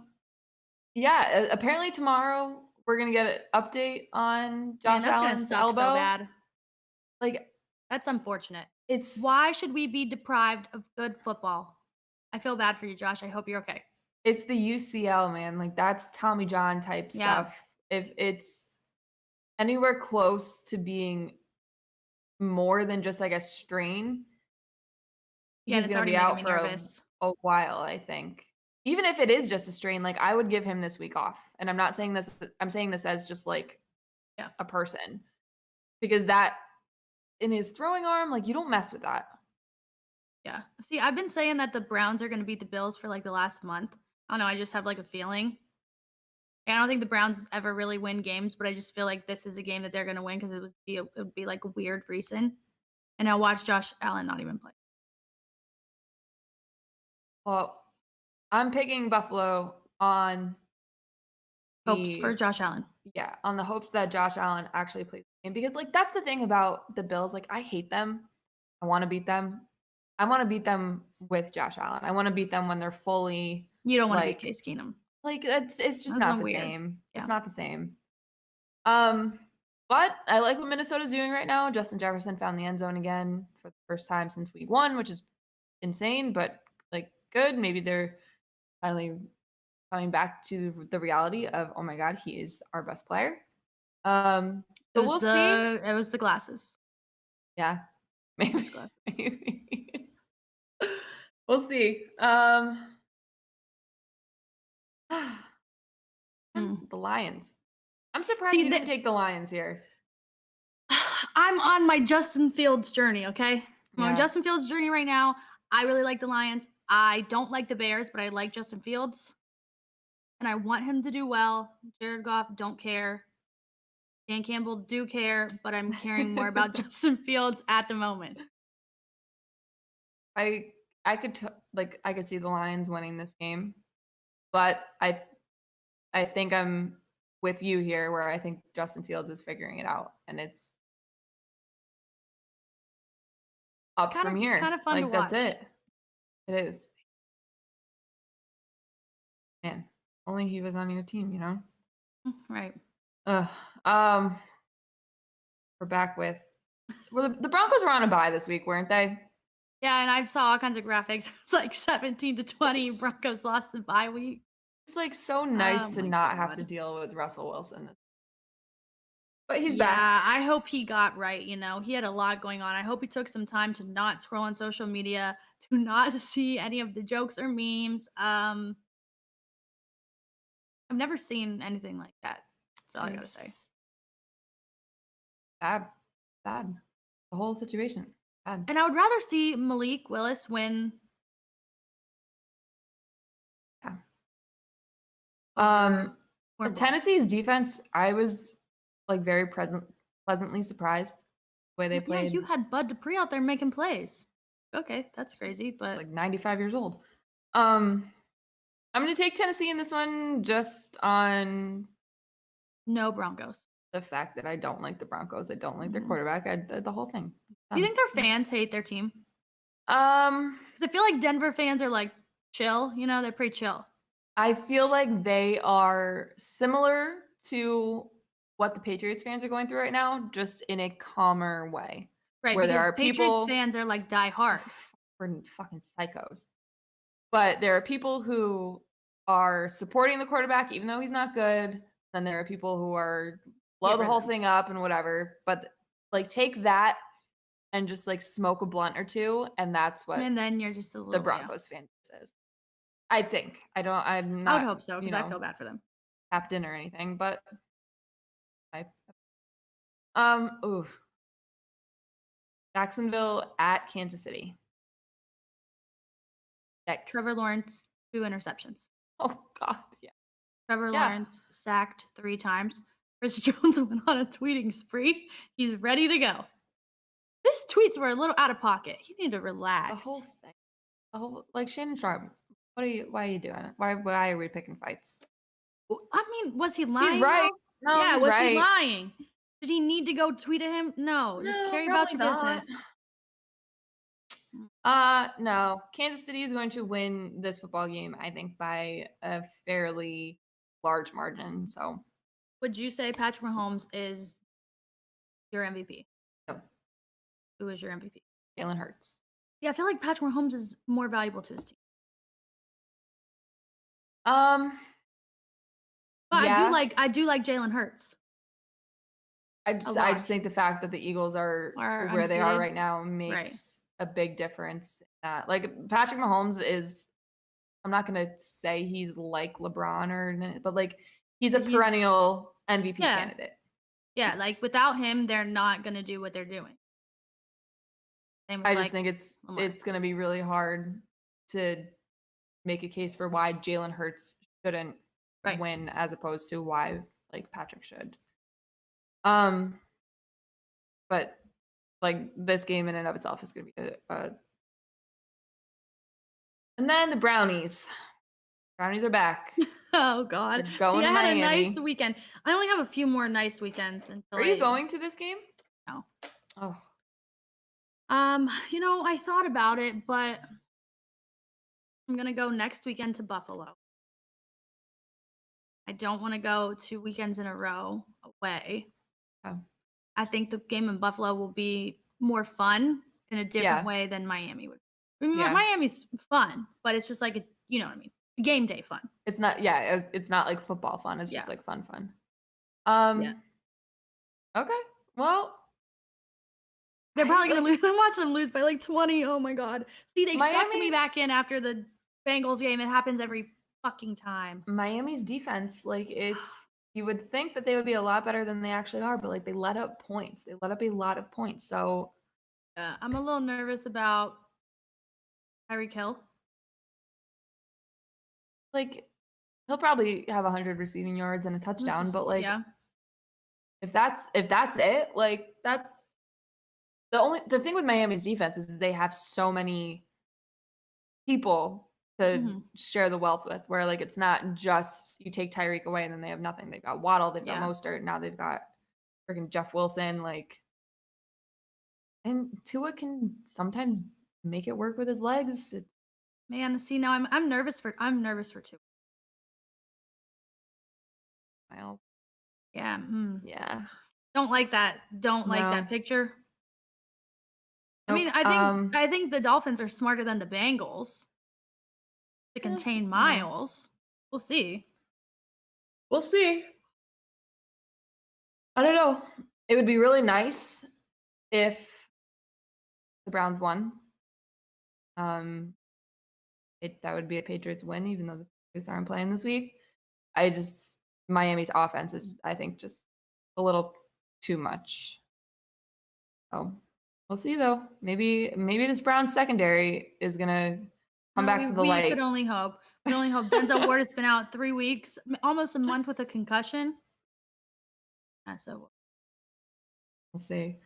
Yeah, apparently tomorrow we're gonna get an update on Josh Allen's elbow. So bad. That's unfortunate. Why should we be deprived of good football? I feel bad for you, Josh. I hope you're okay. It's the UCL, man. That's Tommy John type stuff. If it's anywhere close to being more than just a strain, he's gonna be out for a while, I think. Even if it is just a strain, I would give him this week off. And I'm not saying this, I'm saying this as just a person. Because that in his throwing arm, you don't mess with that. Yeah. See, I've been saying that the Browns are going to beat the Bills for the last month. I don't know. I just have a feeling. And I don't think the Browns ever really win games, but I just feel like this is a game that they're going to win because it would be a weird reason. And now watch Josh Allen not even play. Well, I'm picking Buffalo on Hopes for Josh Allen. on the hopes that Josh Allen actually plays the game. Because like that's the thing about the Bills. Like I hate them. I want to beat them. I want to beat them with Josh Allen. I want to beat them when they're fully You don't want to like beat Case Keenum. like it's just That's not not the weird. same. It's Yeah. not the same. But I like what Minnesota's doing right now. Justin Jefferson found the end zone again for the first time since week 1, which is insane, but like good. Maybe they're finally coming back to the reality of, oh my God, he is our best player. So we'll see. It was the glasses. Yeah, maybe. Glasses. Maybe. We'll see. The Lions. I'm surprised you didn't take the Lions here. I'm on my Justin Fields journey, okay? I'm on Yeah. Justin Fields' journey right now. I really like the Lions. I don't like the Bears, but I like Justin Fields. And I want him to do well. Jared Goff, don't care. Dan Campbell, do care, but I'm caring more about Justin Fields at the moment. I could I could see the Lions winning this game, but I think I'm with you here, where I think Justin Fields is figuring it out, and it's up from here. It's kind of fun to watch. That's it. It is. Man, only he was on your team, you know. Right. We're back with. Well, the Broncos were on a bye this week, weren't they? Yeah, and I saw all kinds of graphics. It's like 17-20. Broncos lost the bye week. It's like so nice to not have to deal with Russell Wilson. But he's back. Yeah, I hope he got right. You know, he had a lot going on. I hope he took some time to not scroll on social media, to not see any of the jokes or memes. I've never seen anything like that. That's all I gotta say. Bad. The whole situation. Bad. And I would rather see Malik Willis win. Yeah. Tennessee's defense, I was like very pleasantly surprised the way they played. Yeah, you had Bud Dupree out there making plays. Okay, that's crazy, but he's like 95 years old. I'm gonna take Tennessee in this one just on no Broncos. The fact that I don't like the Broncos. I don't like their quarterback. The whole thing. Do you think their fans hate their team? Because I feel like Denver fans are like chill. You know, they're pretty chill. I feel like they are similar to what the Patriots fans are going through right now, just in a calmer way. Right, where because there are Patriots fans are like die hard. We're fucking psychos. But there are people who are supporting the quarterback even though he's not good. Then there are people who are blow the whole thing up and whatever. But like take that and just like smoke a blunt or two, and that's what and then you're just a little the Broncos fan is. I think. I'm not. I would hope so, because I feel bad for them. Captain or anything, but Jacksonville at Kansas City. Next. Trevor Lawrence, 2 interceptions. Oh God, yeah. Trevor Lawrence sacked 3 times. Chris Jones went on a tweeting spree. He's ready to go. His tweets were a little out of pocket. He needed to relax. The whole thing. The whole like Shannon Sharp. Why are you doing it? Why are we picking fights? I mean, was he lying? He's right. No, yeah, was he lying? Did he need to go tweet at him? No, just carry about your business. No. Kansas City is going to win this football game, I think, by a fairly large margin. So, would you say Patrick Mahomes is your MVP? No. Who is your MVP? Jalen Hurts. Yeah, I feel like Patrick Mahomes is more valuable to his team. But yeah. I do like Jalen Hurts. I just think the fact that the Eagles are where they are right now makes a big difference. Like Patrick Mahomes is, I'm not gonna say he's like LeBron but like he's a perennial MVP candidate. Yeah, like without him, they're not gonna do what they're doing. I just think it's gonna be really hard to make a case for why Jalen Hurts shouldn't win as opposed to why like Patrick should. But like this game in and of itself is gonna be and then the Brownies. Brownies are back. Oh God. We're going See, to I had a Miami. nice weekend. I only have a few more nice weekends until Are you going to this game? No. Oh, I thought about it, but I'm gonna go next weekend to Buffalo. I don't want to go 2 weekends in a row away. oh. I think the game in Buffalo will be more fun in a different Yeah. way than Miami would. I mean, Yeah. Miami's fun, but it's just like you know what I mean, game day fun. It's not. Yeah, it's not like football fun. It's just Yeah. like fun. Yeah. Okay. Well, They're I, probably gonna like, lose. I'm watching them lose by like 20. Oh my God. See, they sucked me Miami- back in after the Bengals game. It happens every fucking time. Miami's defense, you would think that they would be a lot better than they actually are, but like they let up points. They let up a lot of points. So I'm a little nervous about Tyreek Hill. like he'll probably have 100 receiving yards and a touchdown, but like yeah. if that's it, like that's the thing with Miami's defense is they have so many people to share the wealth with, where like it's not just you take Tyreek away and then they have nothing. They've got Waddle, they've got Mostert, now they've got freaking Jeff Wilson, and Tua can sometimes make it work with his legs. Man, see now I'm nervous for Tua. Miles. Yeah. Yeah. Don't like that. Don't like No. that picture. Nope. I mean, I think the Dolphins are smarter than the Bengals to contain Miles. We'll see. We'll see. I don't know. It would be really nice if the Browns won. That would be a Patriots win, even though the Patriots aren't playing this week. Miami's offense is, I think, just a little too much. Oh, we'll see though. Maybe this Browns secondary is gonna come back to the light. We could only hope. We only hope. Denzel Ward has been out 3 weeks, almost a month with a concussion. So we'll see.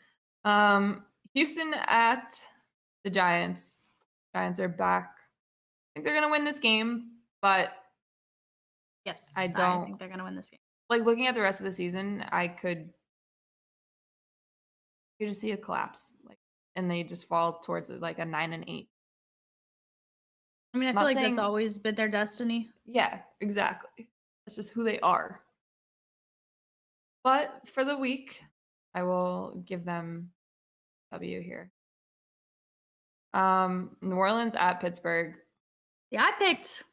Houston at the Giants. Giants are back. I think they're gonna win this game, but yes, I think they're gonna win this game. Like looking at the rest of the season, you just see a collapse, and they just fall towards like a 9-8. I mean, I feel like that's always been their destiny. Yeah, exactly. That's just who they are. But for the week, I will give them W here. New Orleans at Pittsburgh. Yeah, I picked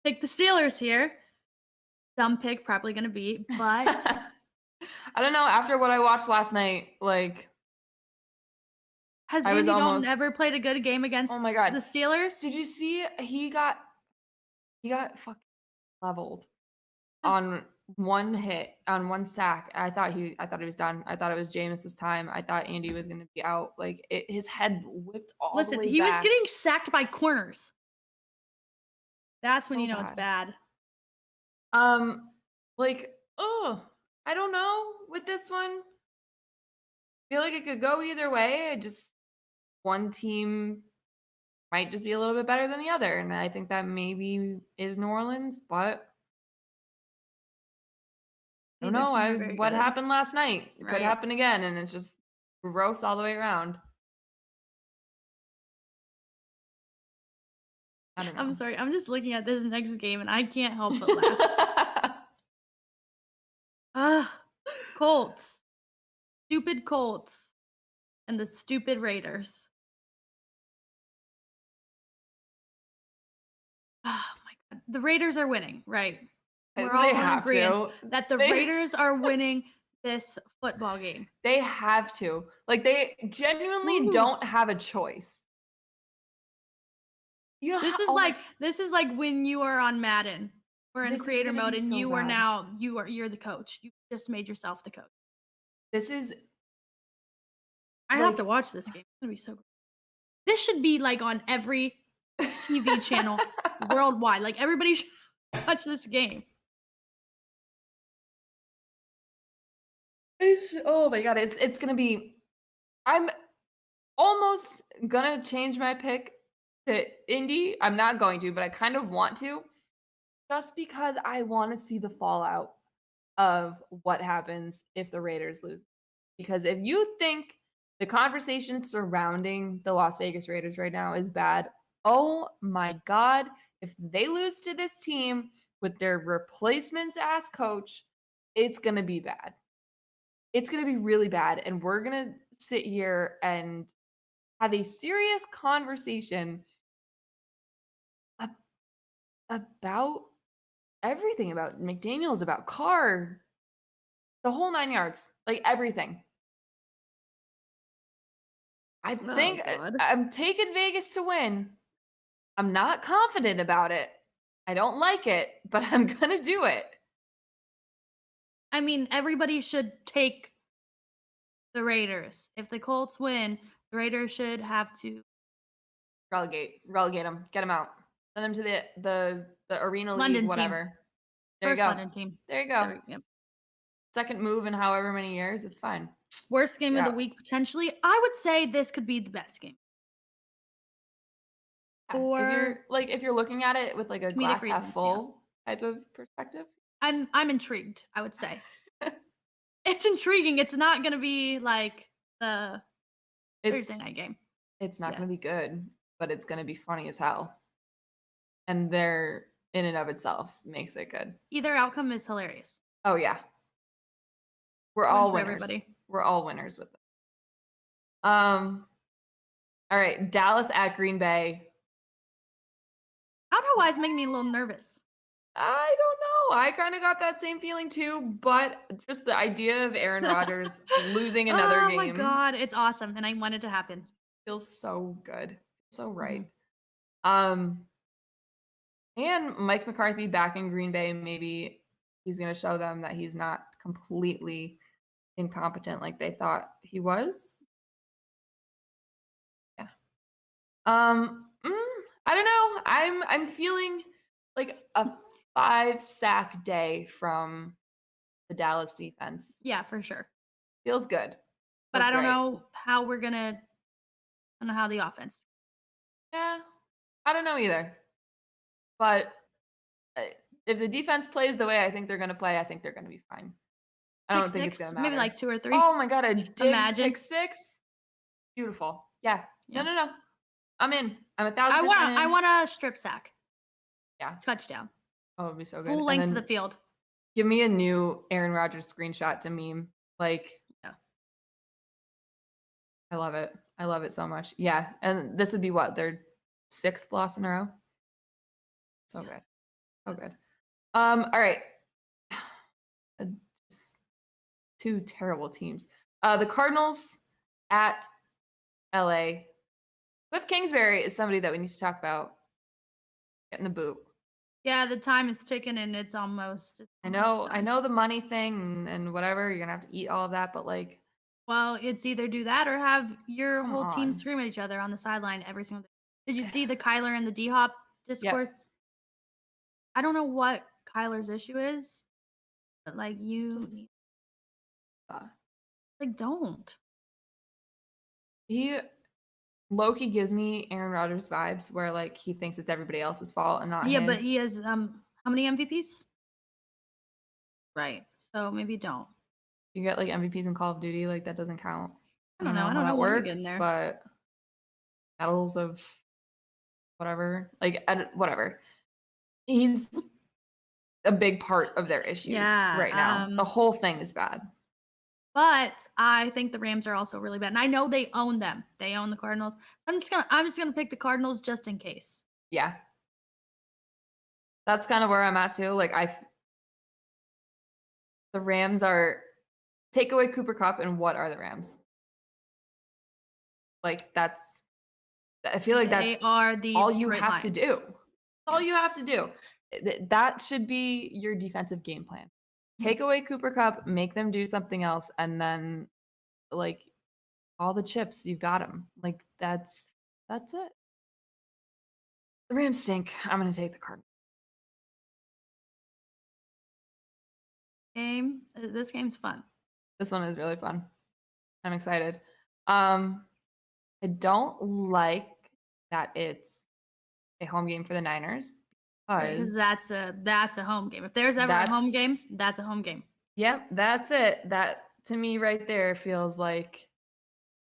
the Steelers here. Dumb pick, probably gonna be, but I don't know. After what I watched last night, has Andy Dalton ever played a good game against oh my God. the Steelers? Did you see he got fucking leveled on one hit, on one sack. I thought he was done. I thought it was Jameis's time. I thought Andy was going to be out. His head whipped all the way back. He was getting sacked by corners. That's when you know it's bad. I don't know with this one. I feel like it could go either way. One team might just be a little bit better than the other, and I think that maybe is New Orleans, but I don't know. What happened last night? It could happen again, and it's just gross all the way around. I don't know. I'm sorry. I'm just looking at this next game, and I can't help but laugh. Colts. Stupid Colts. And the stupid Raiders. Oh, my God. The Raiders are winning, right? We're all in agreement that the Raiders are winning this football game. They have to. They genuinely don't have a choice. This is like when you are on Madden or in creator mode and you're the coach. You just made yourself the coach. I have to watch this game. It's gonna be so good. This should be on every TV channel worldwide. Everybody should watch this game. Oh my God, it's gonna be. I'm almost gonna change my pick to Indy. I'm not going to, but I kind of want to. just because I want to see the fallout of what happens if the Raiders lose. Because if you think the conversation surrounding the Las Vegas Raiders right now is bad, oh my God, if they lose to this team with their replacement ass coach, it's going to be bad. It's going to be really bad. And we're going to sit here and have a serious conversation about everything, about McDaniels, about Carr, the whole 9 yards, like everything. I think I'm taking Vegas to win. I'm not confident about it. I don't like it, but I'm going to do it. I mean, everybody should take the Raiders. If the Colts win, the Raiders should have to relegate them, get them out, send them to the Arena London League, team. whatever. There First you go. London team. There you go. There, yep. Second move in however many years, it's fine. Worst game of the week potentially. I would say this could be the best game. If you're looking at it with like a glass half full type of perspective, I'm intrigued, I would say. It's intriguing. It's not going to be like the Thursday night game. It's not going to be good, but it's going to be funny as hell. And they're in and of itself makes it good. Either outcome is hilarious. Oh yeah. We're all winners. Everybody. We're all winners with it. All right, Dallas at Green Bay. I don't know why it's making me a little nervous. I don't know. I kind of got that same feeling too, but just the idea of Aaron Rodgers losing another game. Oh my God, it's awesome. And I want it to happen. Feels so good. So right. And Mike McCarthy back in Green Bay, maybe he's going to show them that he's not completely incompetent like they thought he was. Yeah. I don't know. I'm feeling like a 5-sack day from the Dallas defense. Yeah, for sure. Feels good. But I don't know how we're going to, I don't know how the offense. Yeah, I don't know either. But if the defense plays the way I think they're going to play, I think they're going to be fine. I don't think it's going to matter. Maybe like 2 or 3. Oh my God, a Diggs pick 6? Beautiful. Yeah. No. I'm in. I'm 1,000% I want a strip sack. Yeah. Touchdown. Oh, it'd be so good. Full length of the field. Give me a new Aaron Rodgers screenshot to meme. Like, yeah. I love it. I love it so much. Yeah. And this would be what? Their 6th loss in a row? So good. So good. All right. Two terrible teams. The Cardinals at LA. Cliff Kingsbury is somebody that we need to talk about getting the boot. Yeah, the time is ticking and it's almost I know the money thing and whatever. You're gonna have to eat all of that, but like, well, it's either do that or have your whole team scream at each other on the sideline every single day. Did you see the Kyler and the D-Hop discourse? Yep. I don't know what Kyler's issue is, but like don't. He Loki gives me Aaron Rodgers vibes where like he thinks it's everybody else's fault and not his. Yeah, but he has how many MVPs? Right. So maybe don't. You get like MVPs in Call of Duty, like that doesn't count. I don't know how that works, but medals of whatever, like whatever. He's a big part of their issues right now. The whole thing is bad. But I think the Rams are also really bad. And I know they own them. They own the Cardinals. I'm just gonna pick the Cardinals just in case. Yeah. That's kind of where I'm at too. Like the Rams are take away Cooper Kupp and what are the Rams? Like I feel like that's all you have to do. All you have to do. That should be your defensive game plan. Take away Cooper Kupp, make them do something else, and then like all the chips, you've got them. Like that's it. The Rams stink. I'm gonna take the Cardinals. This game's fun. This one is really fun. I'm excited. I don't like that it's a home game for the Niners Because because that's a home game. If there's ever a home game, that's a home game. Yep, that's it. That to me right there feels like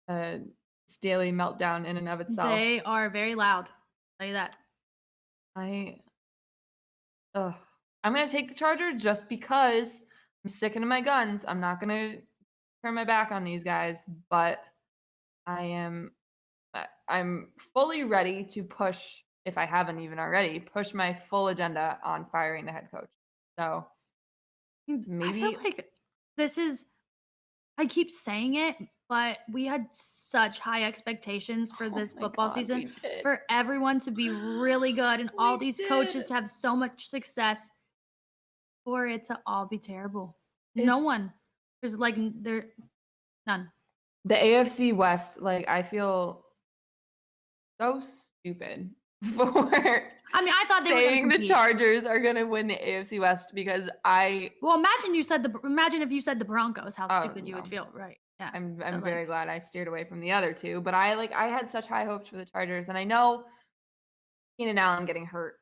a daily meltdown in and of itself. They are very loud. I'll tell you that. I ugh. I'm gonna take the Chargers just because I'm sticking to my guns. I'm not gonna turn my back on these guys, but I'm fully ready to push, if I haven't even already, push my full agenda on firing the head coach. So I feel maybe like this is I keep saying it, but we had such high expectations for oh this my football God, season we did. for everyone to be really good and all We these coaches did. to have so much success for it to all be terrible. No It's one. There's like there none. the AFC West, like I feel so stupid for I mean, I thought they were going to saying the compete. Chargers are going to win the AFC West because Well, imagine if you said the Broncos, how oh, stupid you would no. feel, right? Yeah. I'm So, very like, glad I steered away from the other two, but I had such high hopes for the Chargers, and I know Keenan Allen getting hurt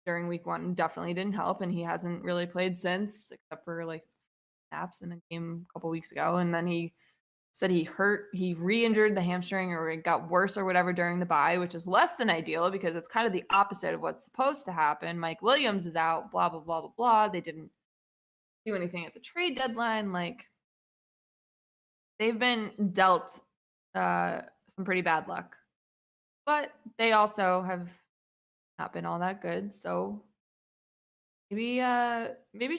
during week 1 definitely didn't help, and he hasn't really played since except for like snaps in a game a couple weeks ago, and then he said he re-injured the hamstring or it got worse or whatever during the bye, which is less than ideal because it's kind of the opposite of what's supposed to happen. Mike Williams is out, blah blah blah blah blah. They didn't do anything at the trade deadline. Like they've been dealt some pretty bad luck, but they also have not been all that good. So maybe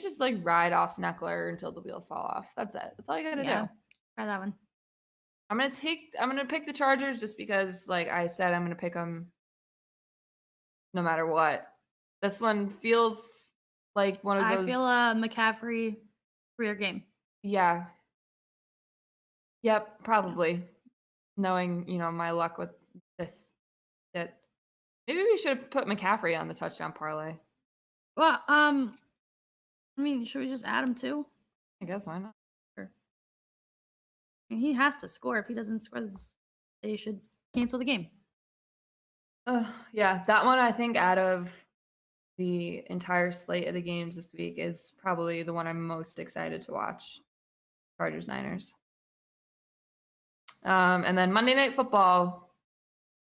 just like ride Austin Eckler until the wheels fall off. That's it. That's all you gotta yeah. do. Try that one. I'm gonna pick the Chargers just because, like I said, I'm gonna pick them no matter what. This one feels like one of I those. feel a McCaffrey career game. Yeah. Yep. Probably. Knowing my luck with this shit. Maybe we should put McCaffrey on the touchdown parlay. Well, I mean, should we just add him too? I guess why not? Sure. I mean, he has to score. If he doesn't score, they should cancel the game. Yeah, that one I think out of the entire slate of the games this week is probably the one I'm most excited to watch. Chargers Niners. And then Monday Night Football,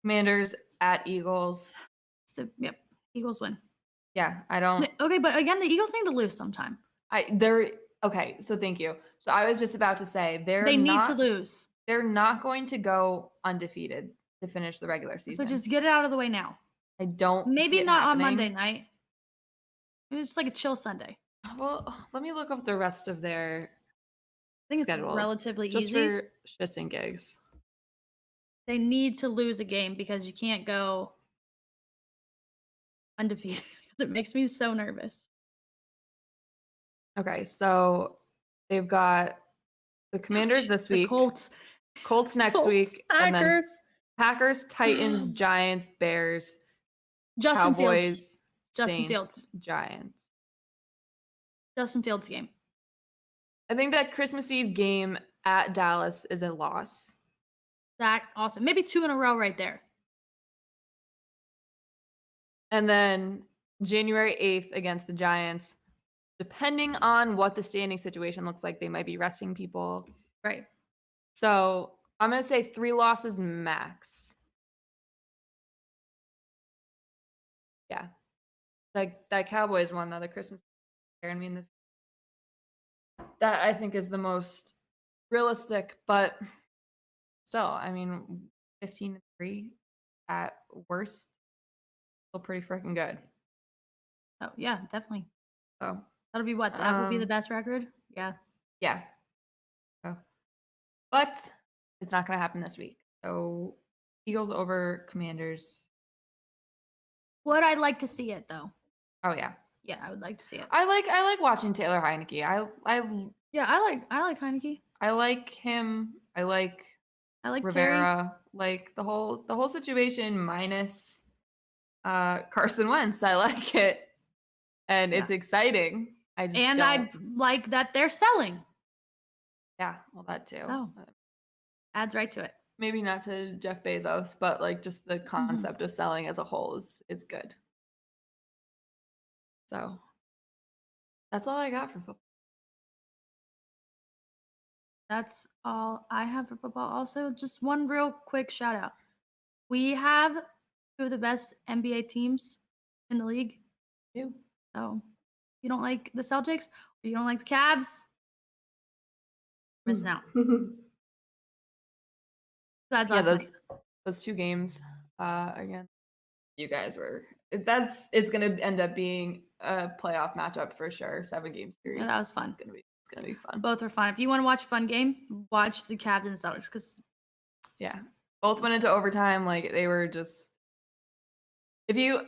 Commanders at Eagles. So, yep, Eagles win. Yeah, I don't. Okay, but again, the Eagles need to lose sometime. Okay. So thank you. So I was just about to say They need to lose. They're not going to go undefeated to finish the regular season. So just get it out of the way now. I don't. Maybe see it not happening. on Monday night. Maybe it's like a chill Sunday. Well, let me look up the rest of their I think schedule. it's relatively just easy. for shits and gigs. They need to lose a game because you can't go undefeated. It makes me so nervous. Okay, so they've got the Commanders this The week, Colts next week, Packers. and then Packers, Titans, Giants, Bears, Justin Cowboys, Fields. Justin Saints, Fields. Giants. Justin Fields game. I think that Christmas Eve game at Dallas is a loss. That awesome. Maybe 2 in a row right there. And then January 8th against the Giants. Depending on what the standing situation looks like, they might be resting people. Right. So I'm going to say 3 losses max. Yeah. Like that Cowboys one, though, the Christmas. I mean, that I think is the most realistic, but still, I mean, 15-3 at worst, still pretty freaking good. Oh, yeah, definitely. So that'll be what? That would be the best record? Yeah. Yeah. So, but it's not going to happen this week. So Eagles over Commanders. Would I like to see it though? Oh yeah. Yeah, I would like to see it. I like watching Taylor Heineke. I like Heineke. I like him. I like Rivera. Terry. Like the whole situation minus Carson Wentz. I like it. And it's exciting. I like that they're selling. Yeah, well that too. So adds right to it. Maybe not to Jeff Bezos, but like just the concept of selling as a whole is good. So that's all I got for football. That's all I have for football. Also, just one real quick shout out. We have two of the best NBA teams in the league. You. So if you don't like the Celtics or you don't like the Cavs, missing out. Besides Yeah, last night. those two games again. You guys were it's gonna end up being a playoff matchup for sure. 7-game series. Yeah, that was fun. It's gonna be fun. Both are fun. If you want to watch a fun game, watch the Cavs and the Celtics because Yeah, both went into overtime. Like they were just. If you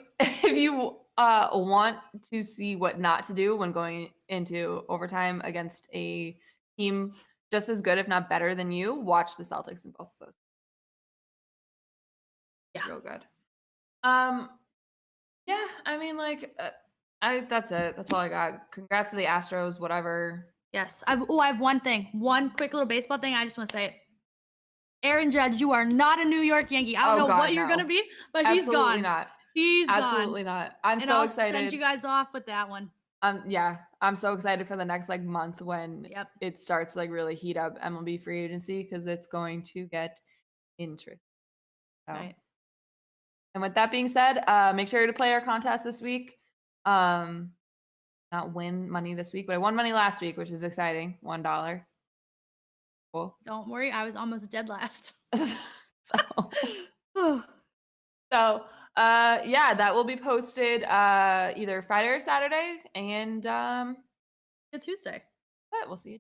want to see what not to do when going into overtime against a team just as good, if not better than you, watch the Celtics in both of those. It's real good. Yeah, I mean, like, that's it. That's all I got. Congrats to the Astros. Whatever. yes. I have one thing. One quick little baseball thing. I just want to say it. Aaron Judge, you are not a New York Yankee. I don't know God, what you're no. gonna be, but he's Absolutely gone. not. He's Absolutely gone. not. I'm And so I'll excited. send you guys off with that one. Yeah, I'm so excited for the next like month when Yep. it starts to like really heat up MLB free agency because it's going to get interesting. So. Right. And with that being said, make sure to play our contest this week. Not win money this week, but I won money last week, which is exciting. $1. Cool. Don't worry, I was almost dead last. Yeah, that will be posted either Friday or Saturday, and Tuesday. but we'll see you.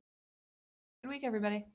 Good week, everybody.